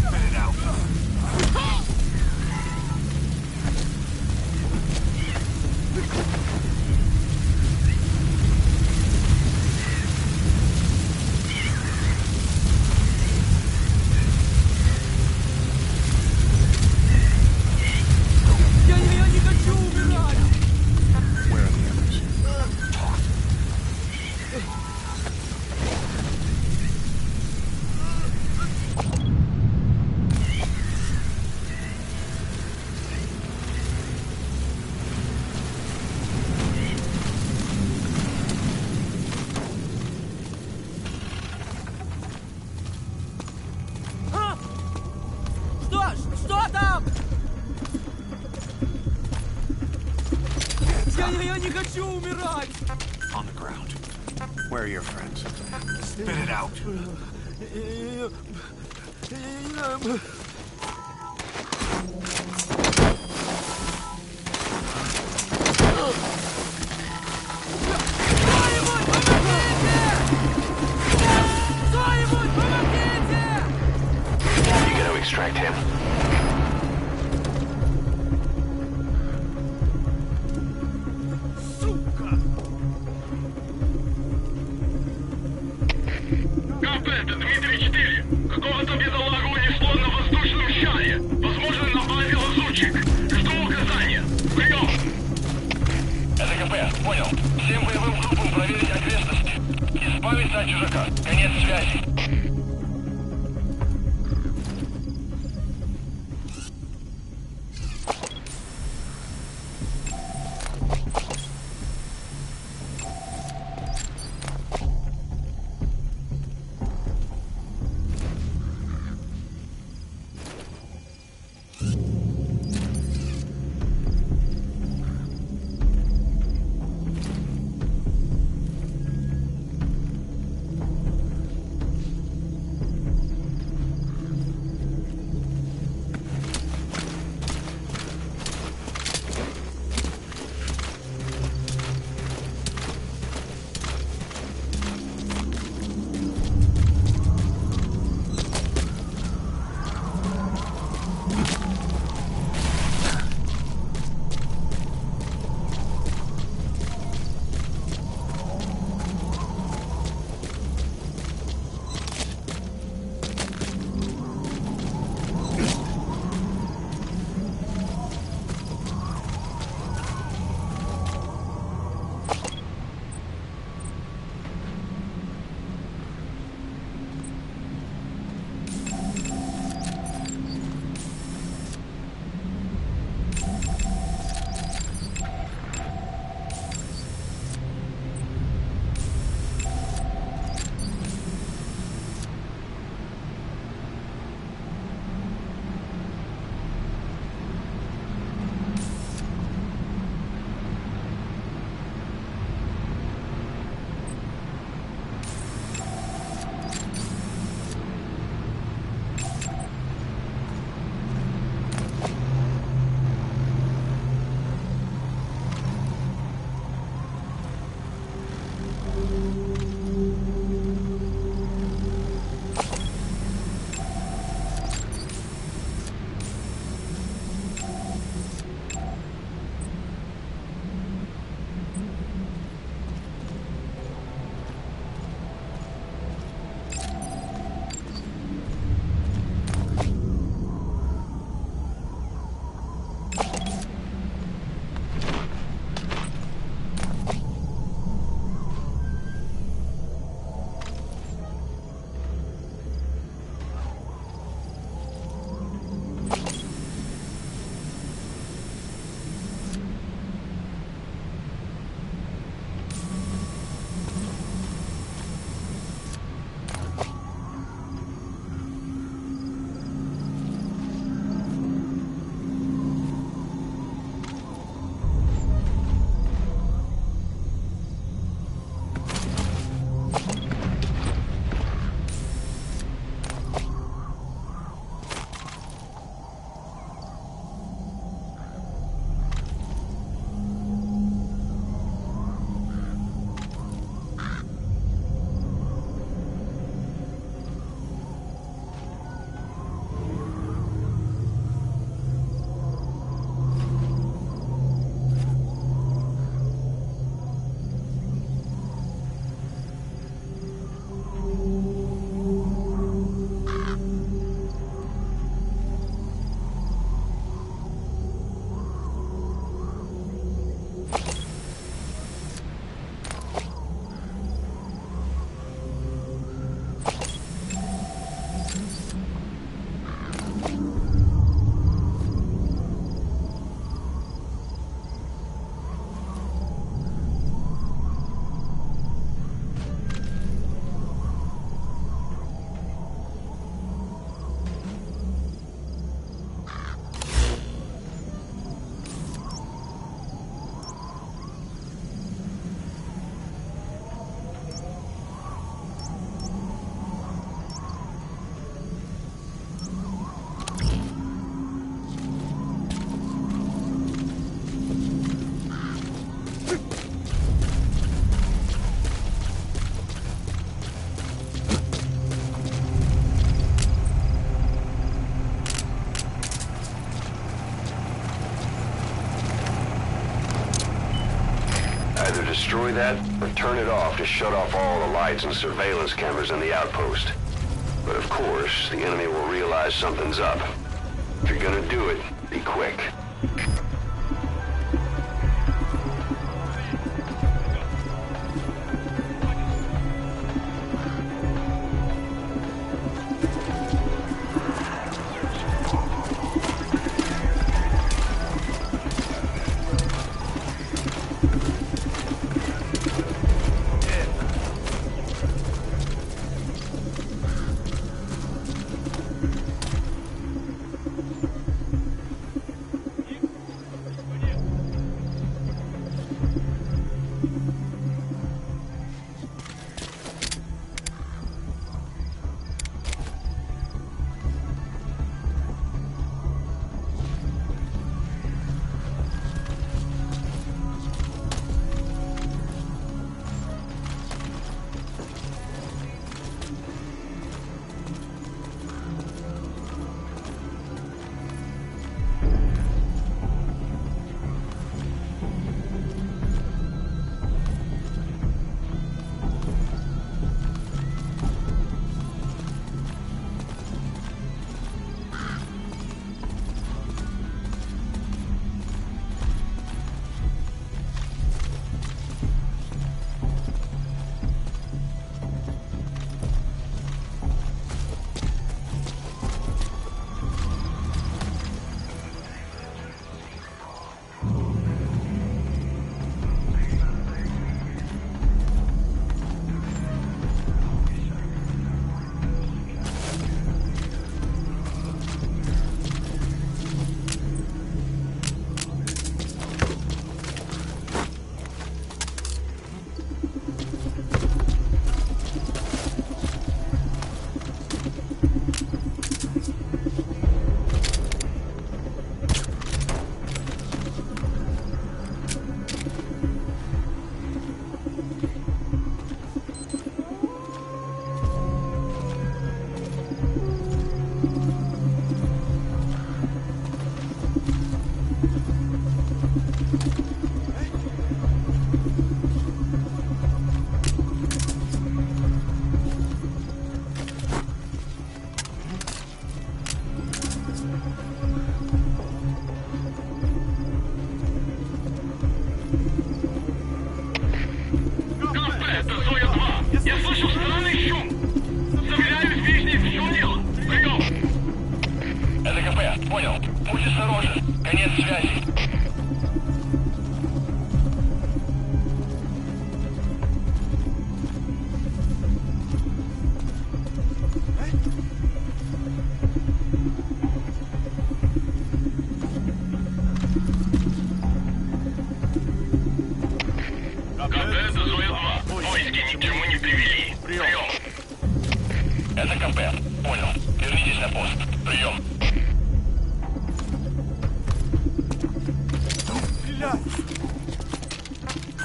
Spit it out. Я не хочу умирать! Where are the others? Talk. Что там? Я не хочу умирать! On the ground. Where are your friends? Spit it out. Кто-нибудь, помогите! You gotta extract him. КП, это Дмитрий-4. Какого-то бедолагу унесло на воздушном шаре. Возможно, на базе лазутчик. Жду указания. Прием! Это КП, понял. Всем боевым группам проверить окрестности. Избавиться от чужака. Конец связи. destroy that or turn it off to shut off all the lights and surveillance cameras in the outpost. But of course, the enemy will realize something's up. If you're gonna do it, be quick.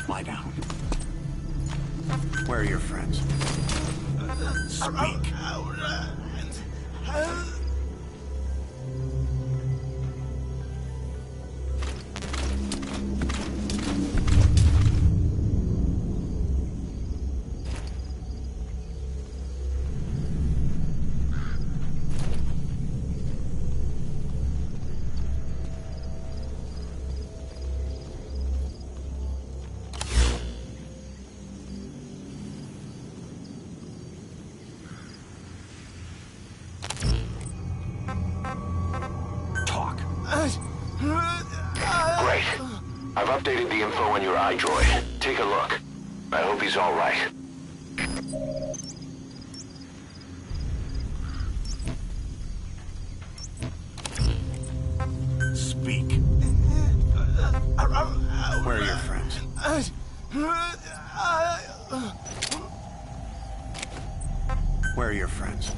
Lie down. Where are your friends? Speak. Great. I've updated the info on your iDroid. Take a look. I hope he's all right. Speak. Where are your friends? Where are your friends?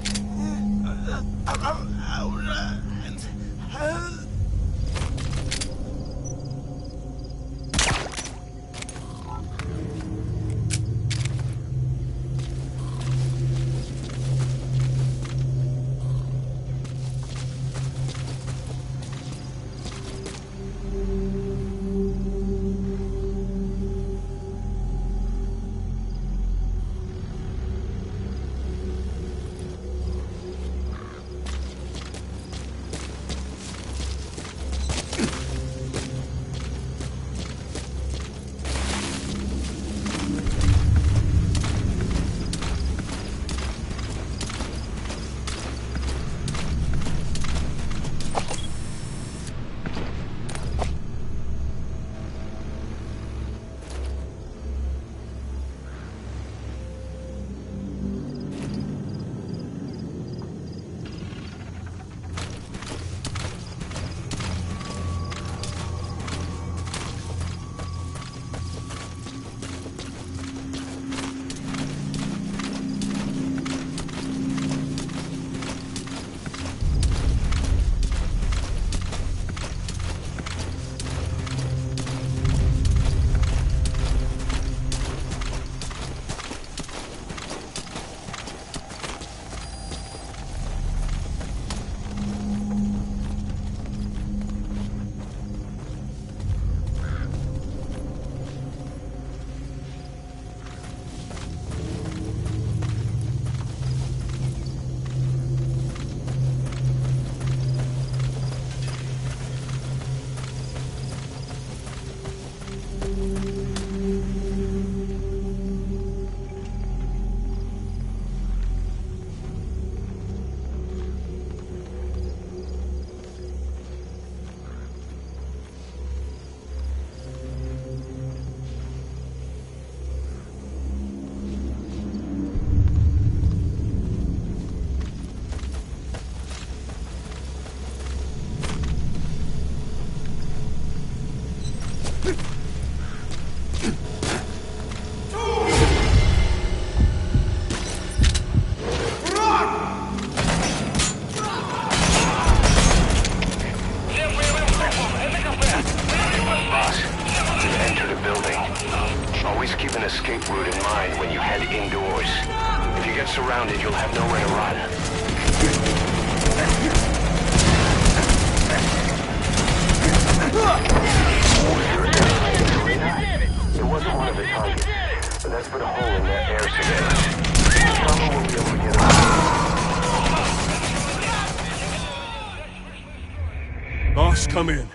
Boss, come in.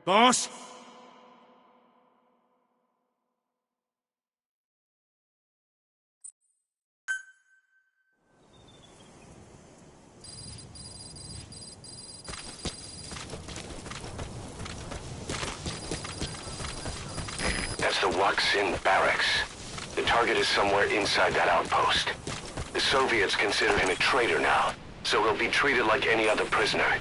Boss? That's the Waksin barracks. The target is somewhere inside that outpost. The Soviets consider him a traitor now, so he'll be treated like any other prisoner.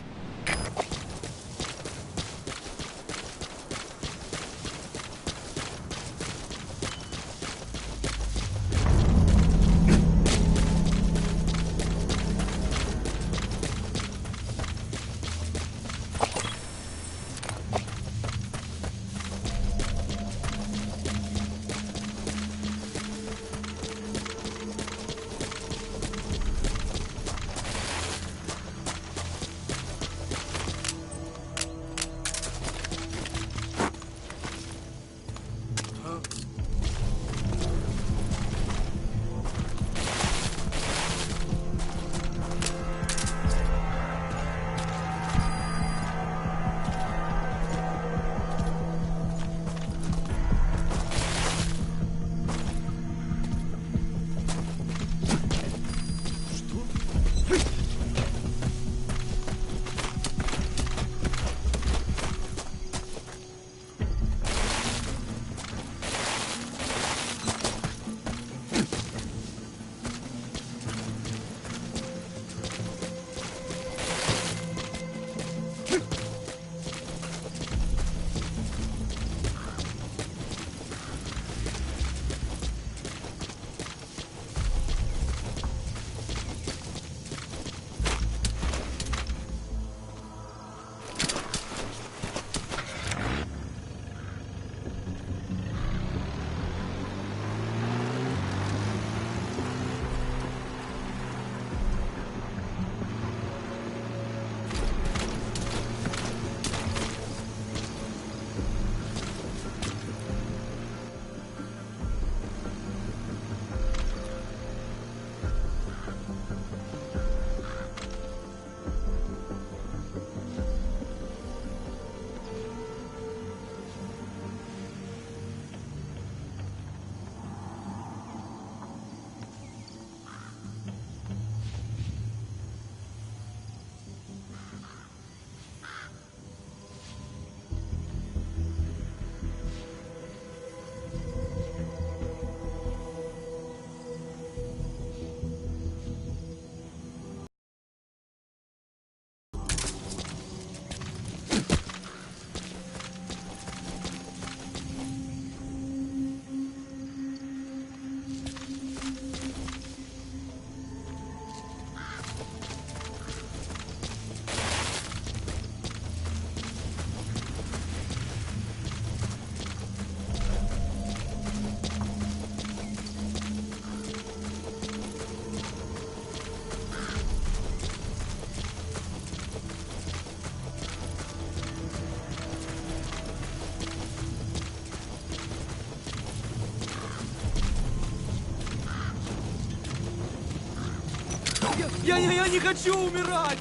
Я не хочу умирать!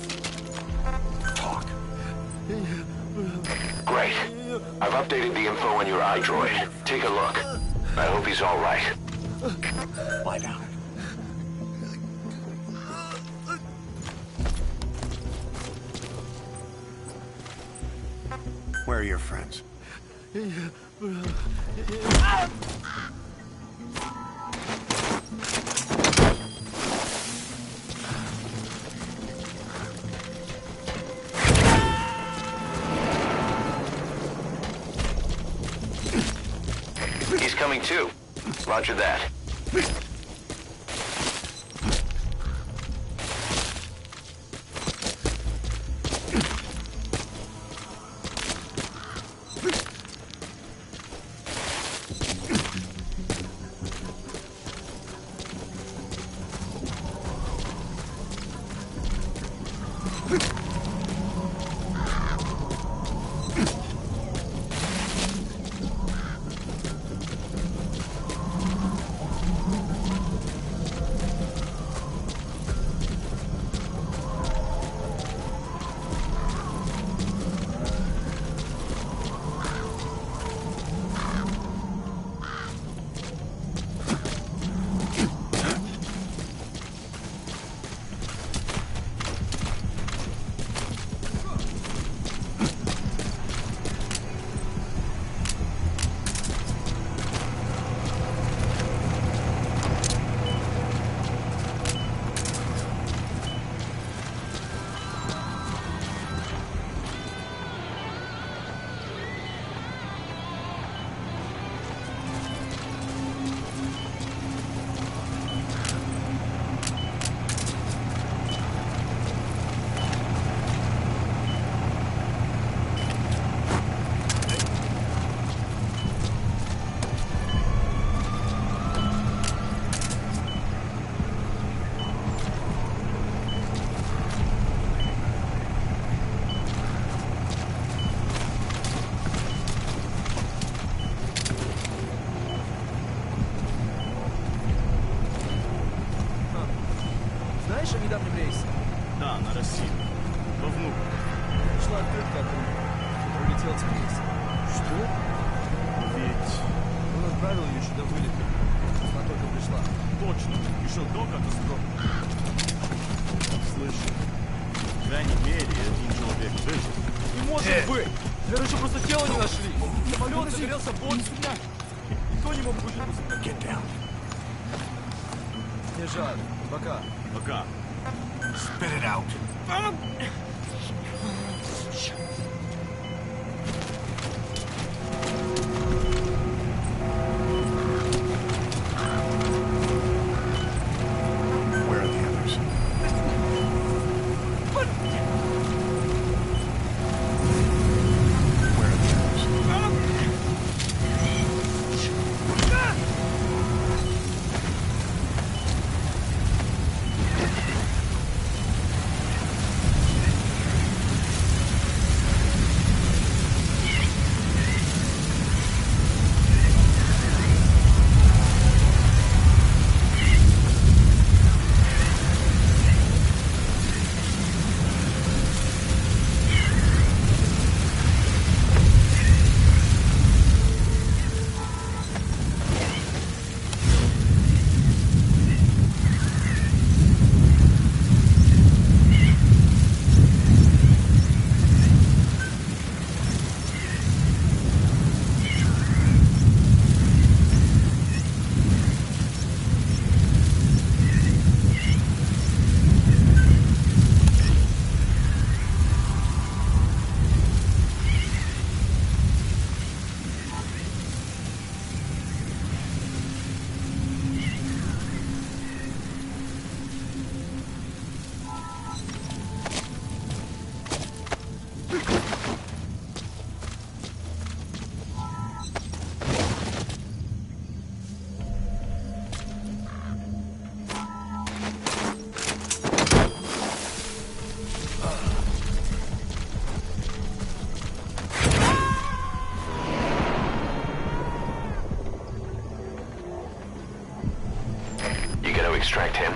Great. I've I've updated the info on your iDroid. Take a look. I hope he's all right. Lie down. Where are your friends? He's coming too. Roger that. Знаешь о недавнем рейсе? Да, на Россию. Вовнутрь. Пришла открытка от друга. Пролетел с рейса. Что? Ведь... Он отправил ее еще до вылета. Она только пришла. Точно. Еще до катастрофы. Слышь, по крайней мере, один человек выжил. Не может быть! Наверное, еще просто тело не нашли. Самолет загорелся полностью. Никто не мог выжить без этого. Get down. Не жаль. Пока. Пока. Spit it out. Where are the others? Where are the others? Extract him.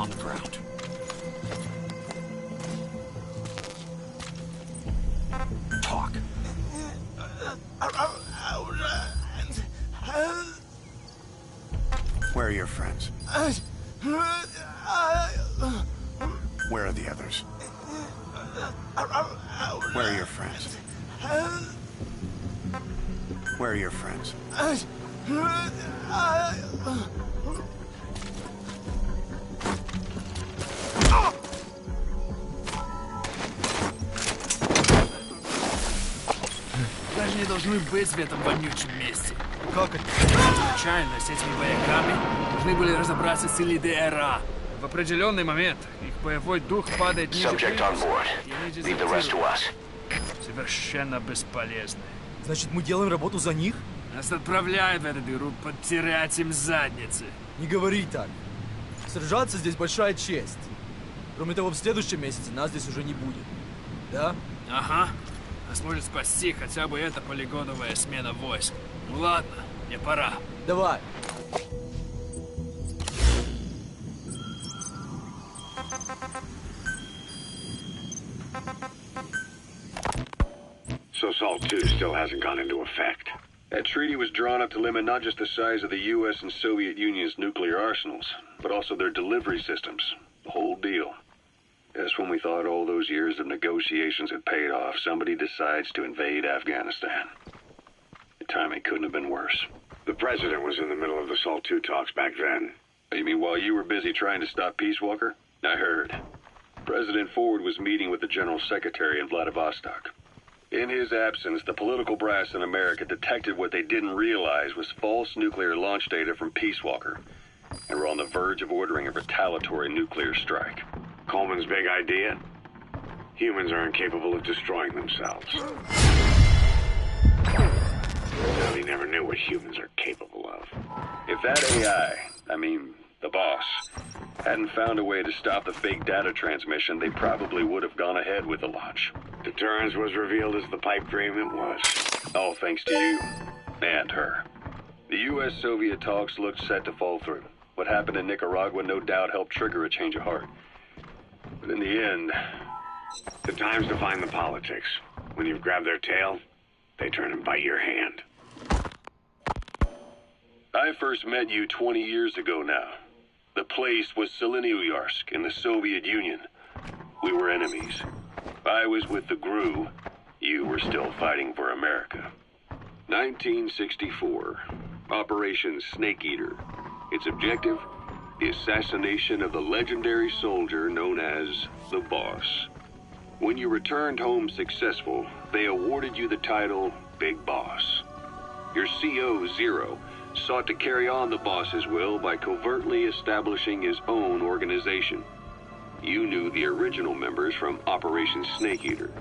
on the ground. Talk. Where are your friends? Where are the others? Where are your friends? Where are your friends? Даже не должны быть в этом вонючем месте. Как это? Случайно с этими вояками должны были разобраться с ЛДРА. В определенный момент их боевой дух падает ниже Subject on board. и они Leave the rest to us. совершенно бесполезны. Значит, мы делаем работу за них? Нас отправляют в эту дыру подтирать им задницы. Не говори так. Сражаться здесь большая честь. Кроме того, в следующем месяце нас здесь уже не будет. Да? Ага. Нас может спасти хотя бы эта полигоновая смена войск. Ну ладно, мне пора. Давай. So SALT 2 still hasn't gone into effect. That treaty was drawn up to limit not just the size of the U.S. and Soviet Union's nuclear arsenals, but also their delivery systems. The whole deal. Just when we thought all those years of negotiations had paid off, somebody decides to invade Afghanistan. The timing couldn't have been worse. The president was in the middle of the SALT 2 talks back then. You mean while you were busy trying to stop Peace Walker? I heard. President Ford was meeting with the General Secretary in Vladivostok. In his absence, the political brass in America detected what they didn't realize was false nuclear launch data from Peace Walker, and were on the verge of ordering a retaliatory nuclear strike. Coleman's big idea? Humans are incapable of destroying themselves. Well, he never knew what humans are capable of. If that AI, the boss, hadn't found a way to stop the fake data transmission, they probably would have gone ahead with the launch. Deterrence was revealed as the pipe dream it was. All thanks to you. And her. The U.S.-Soviet talks looked set to fall through. What happened in Nicaragua no doubt helped trigger a change of heart. But in the end, the time's to find the politics. When you've grabbed their tail, they turn and bite your hand. I first met you 20 years ago now. The place was Selenouyarsk in the Soviet Union. We were enemies. I was with the GRU. You were still fighting for America. 1964. Operation Snake Eater. Its objective? The assassination of the legendary soldier known as the Boss. When you returned home successful, they awarded you the title Big Boss. Your CO, Zero, sought to carry on the boss's will by covertly establishing his own organization. You knew the original members from Operation Snake Eater.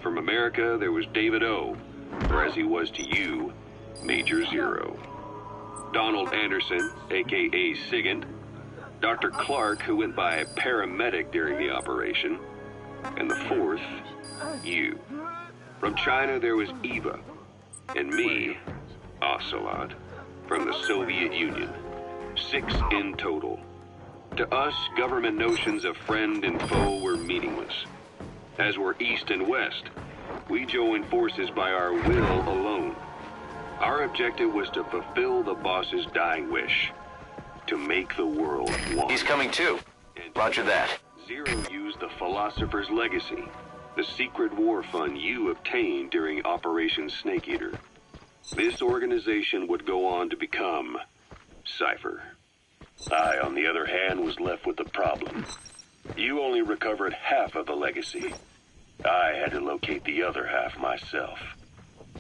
From America, there was David O, or as he was to you, Major Zero. Donald Anderson, a.k.a. Sigint, Dr. Clark, who went by paramedic during the operation, and the fourth, you. From China, there was Eva, and me, Ocelot, from the Soviet Union. 6 in total. To us, government notions of friend and foe were meaningless. As were East and West, we joined forces by our will alone. Our objective was to fulfill the boss's dying wish. To make the world one. He's coming too. Roger that. Zero used the Philosopher's Legacy, the secret war fund you obtained during Operation Snake Eater. This organization would go on to become Cypher. I, on the other hand, was left with the problem. You only recovered half of the legacy. I had to locate the other half myself.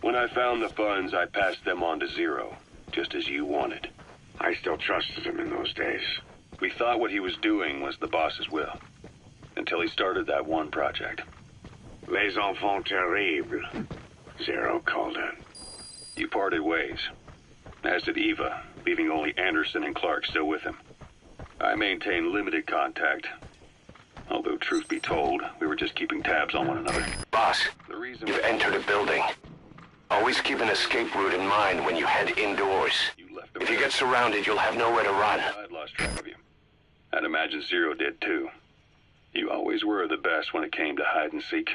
When I found the funds, I passed them on to Zero, just as you wanted. I still trusted him in those days. We thought what he was doing was the boss's will, until he started that one project. Les enfants terribles, Zero called it. You parted ways, as did Eva, leaving only Anderson and Clark still with him. I maintained limited contact, although truth be told, we were just keeping tabs on one another. Boss, you've entered a building. Always keep an escape route in mind when you head indoors. If you get surrounded, you'll have nowhere to run. I'd lost track of you. I'd imagine Zero did too. You always were the best when it came to hide and seek.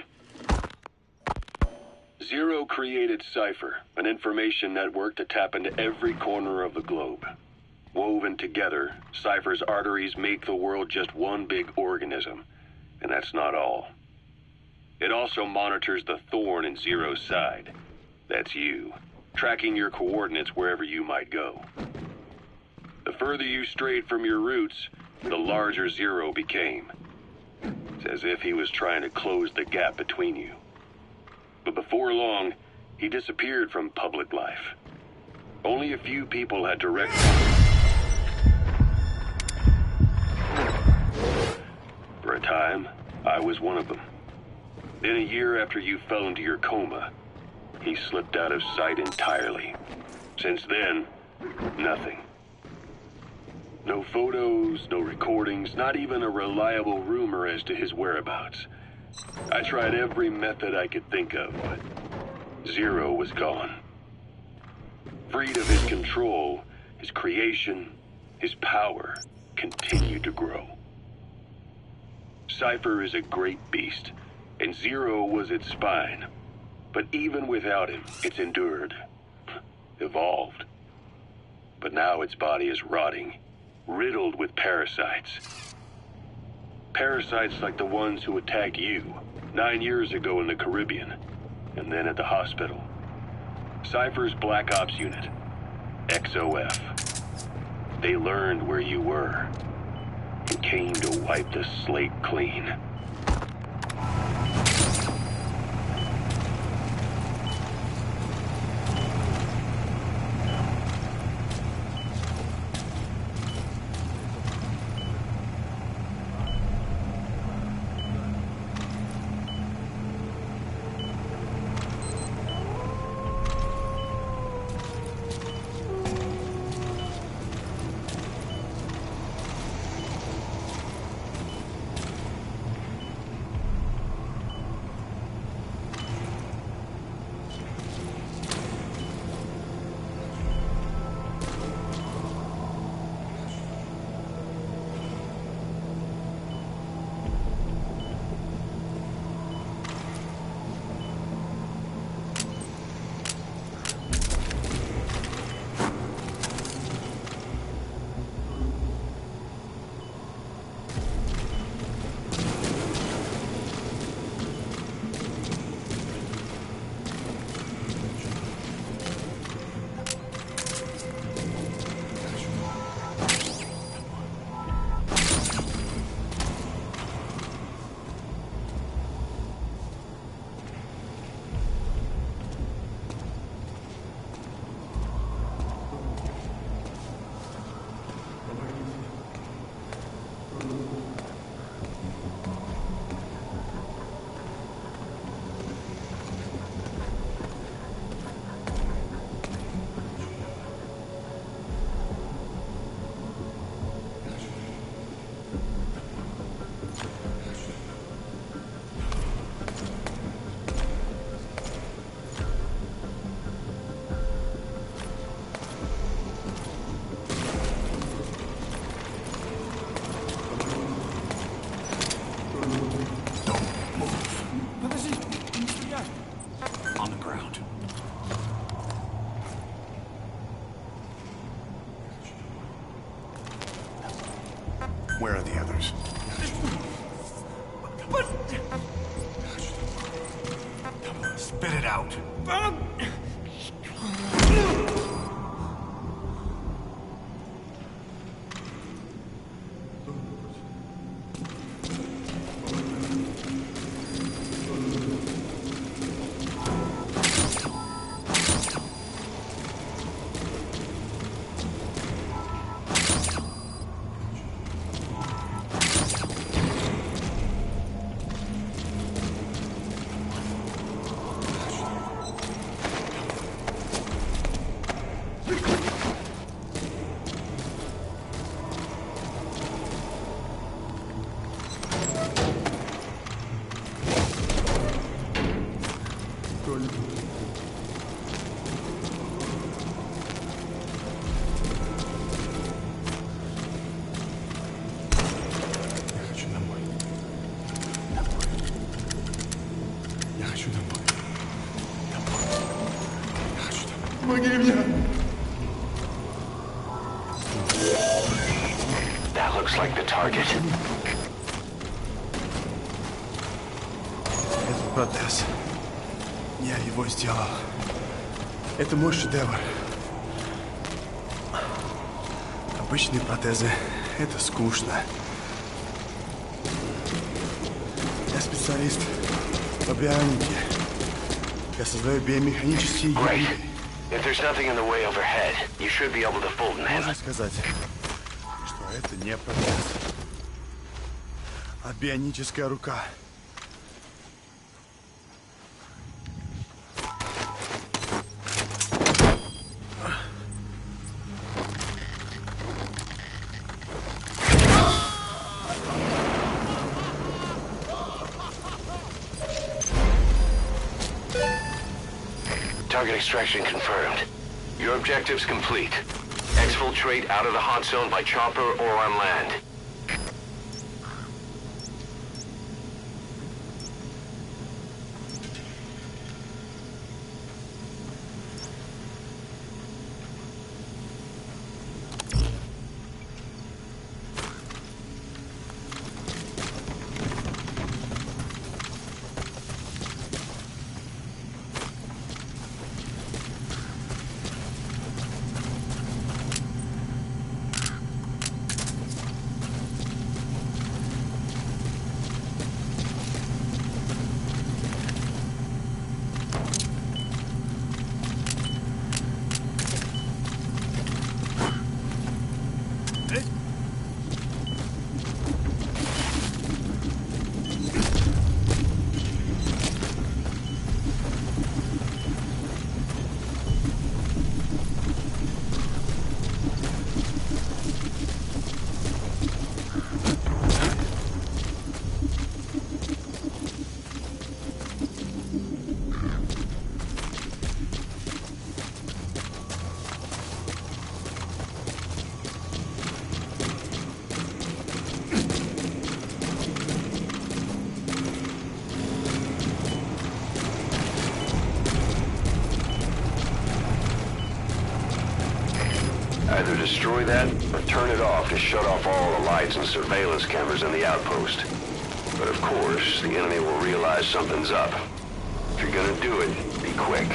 Zero created Cypher, an information network to tap into every corner of the globe. Woven together, Cypher's arteries make the world just one big organism. And that's not all. It also monitors the thorn in Zero's side. That's you, tracking your coordinates wherever you might go. The further you strayed from your roots, the larger Zero became. It's as if he was trying to close the gap between you. But before long, he disappeared from public life. Only a few people had direct contact. For a time, I was one of them. Then a year after you fell into your coma, he slipped out of sight entirely. Since then, nothing. No photos, no recordings, not even a reliable rumor as to his whereabouts. I tried every method I could think of, but Zero was gone. Freed of his control, his creation, his power continued to grow. Cypher is a great beast, and Zero was its spine. But even without him, it's endured, evolved. But now its body is rotting, riddled with parasites. Parasites like the ones who attacked you 9 years ago in the Caribbean, and then at the hospital. Cypher's Black Ops Unit, XOF. They learned where you were, and came to wipe the slate clean. Where are the others? But... Come on, spit it out. Поняли меня? That looks like the target. Это протез. Я его сделал. Это мой шедевр. Обычные протезы — это скучно. Я специалист по бионике. Я создаю биомеханические Great. If there's nothing in the way overhead, you should be able to fold them. Можно сказать, что это не протез, а бионическая рука. Target extraction confirmed. Your objective's complete. Exfiltrate out of the hot zone by chopper or on land. Either destroy that, or turn it off to shut off all the lights and surveillance cameras in the outpost. But of course, the enemy will realize something's up. If you're gonna do it, be quick.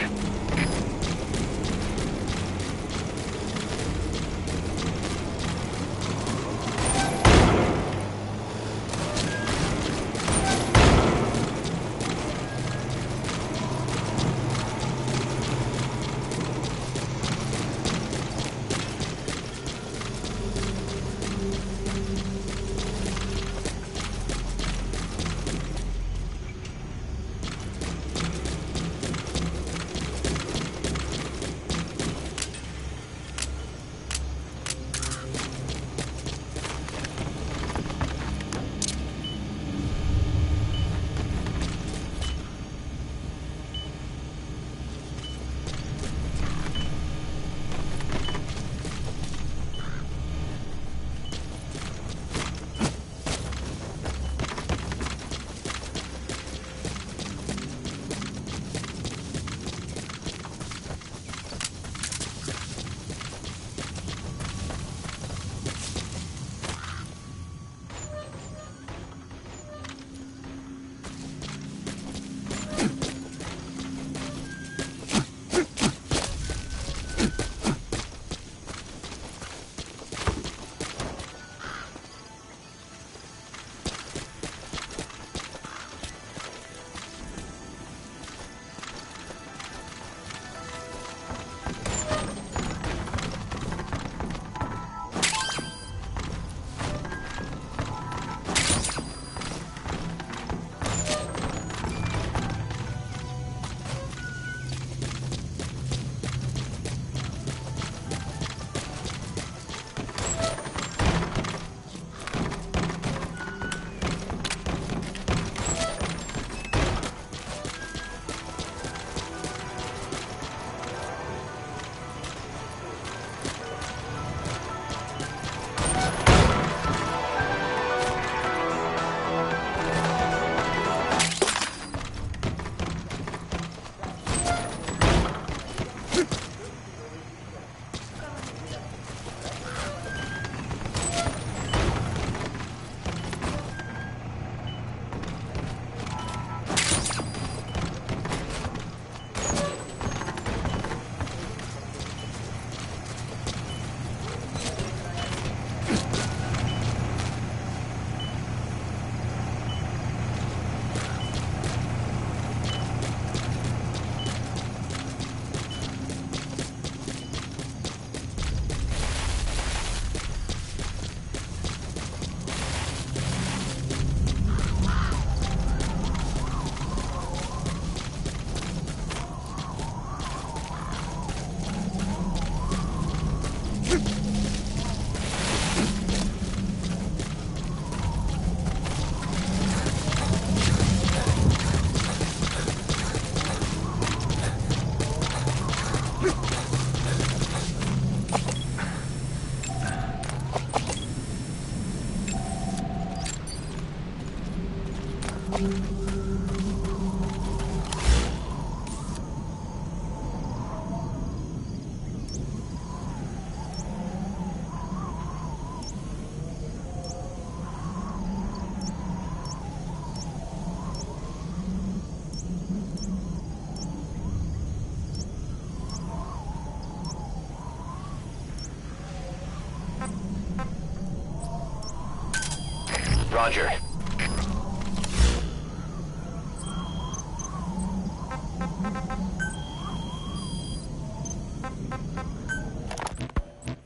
Roger.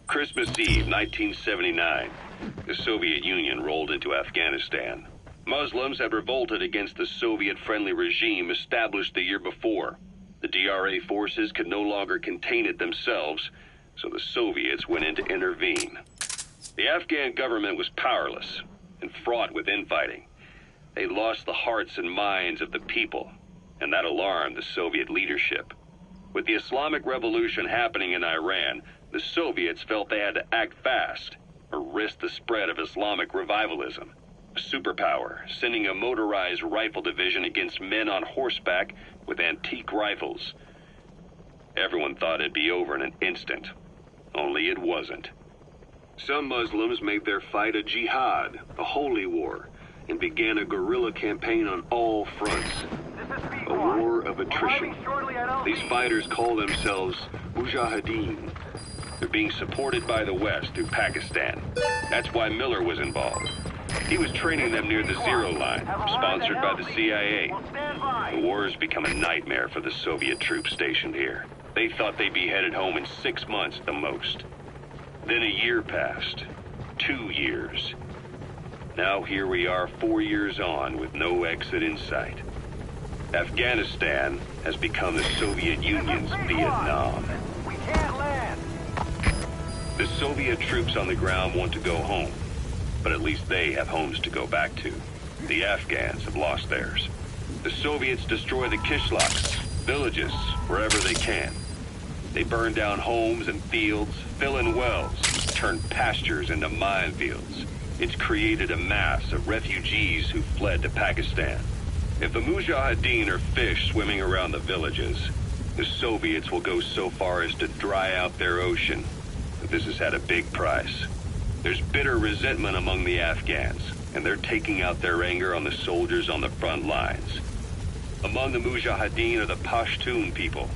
Christmas Eve, 1979. The Soviet Union rolled into Afghanistan. Muslims had revolted against the Soviet-friendly regime established the year before. The DRA forces could no longer contain it themselves, so the Soviets went in to intervene. The Afghan government was powerless and fraught with infighting. They lost the hearts and minds of the people, and that alarmed the Soviet leadership. With the Islamic Revolution happening in Iran, the Soviets felt they had to act fast or risk the spread of Islamic revivalism. A superpower, sending a motorized rifle division against men on horseback with antique rifles. Everyone thought it'd be over in an instant, only it wasn't. Some Muslims made their fight a jihad, a holy war, and began a guerrilla campaign on all fronts. A war of attrition. These fighters call themselves Mujahideen. They're being supported by the West through Pakistan. That's why Miller was involved. He was training them near the Zero Line, sponsored by the CIA. The war has become a nightmare for the Soviet troops stationed here. They thought they'd be headed home in 6 months at the most. Then a year passed. 2 years. Now here we are 4 years on with no exit in sight. Afghanistan has become the Soviet Union's Vietnam. We can't land. The Soviet troops on the ground want to go home, but at least they have homes to go back to. The Afghans have lost theirs. The Soviets destroy the kishlaks, villages, wherever they can. They burn down homes and fields, fill in wells, turn pastures into minefields. It's created a mass of refugees who fled to Pakistan. If the Mujahideen are fish swimming around the villages, the Soviets will go so far as to dry out their ocean. But this has had a big price. There's bitter resentment among the Afghans, and they're taking out their anger on the soldiers on the front lines. Among the Mujahideen are the Pashtun people.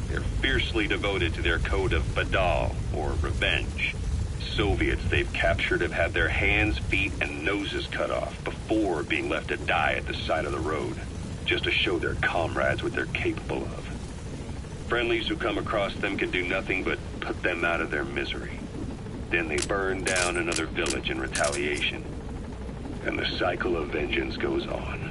They're fiercely devoted to their code of Badal, or revenge. Soviets they've captured have had their hands, feet, and noses cut off before being left to die at the side of the road, just to show their comrades what they're capable of. Friendlies who come across them can do nothing but put them out of their misery. Then they burn down another village in retaliation, and the cycle of vengeance goes on.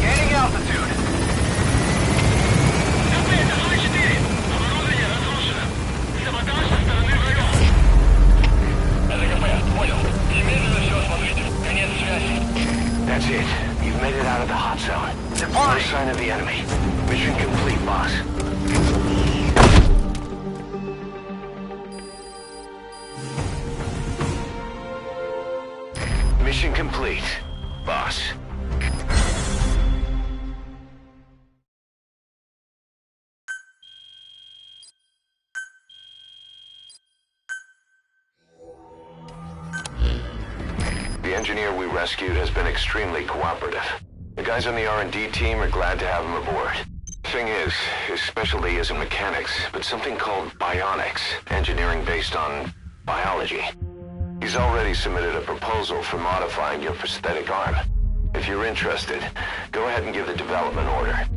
Gaining altitude. That's it. You've made it out of the hot zone. No sign of the enemy. Mission complete, boss. Mission complete, boss. The engineer we rescued has been extremely cooperative. The guys on the R&D team are glad to have him aboard. Thing is, his specialty isn't mechanics, but something called bionics, engineering based on biology. He's already submitted a proposal for modifying your prosthetic arm. If you're interested, go ahead and give the development order.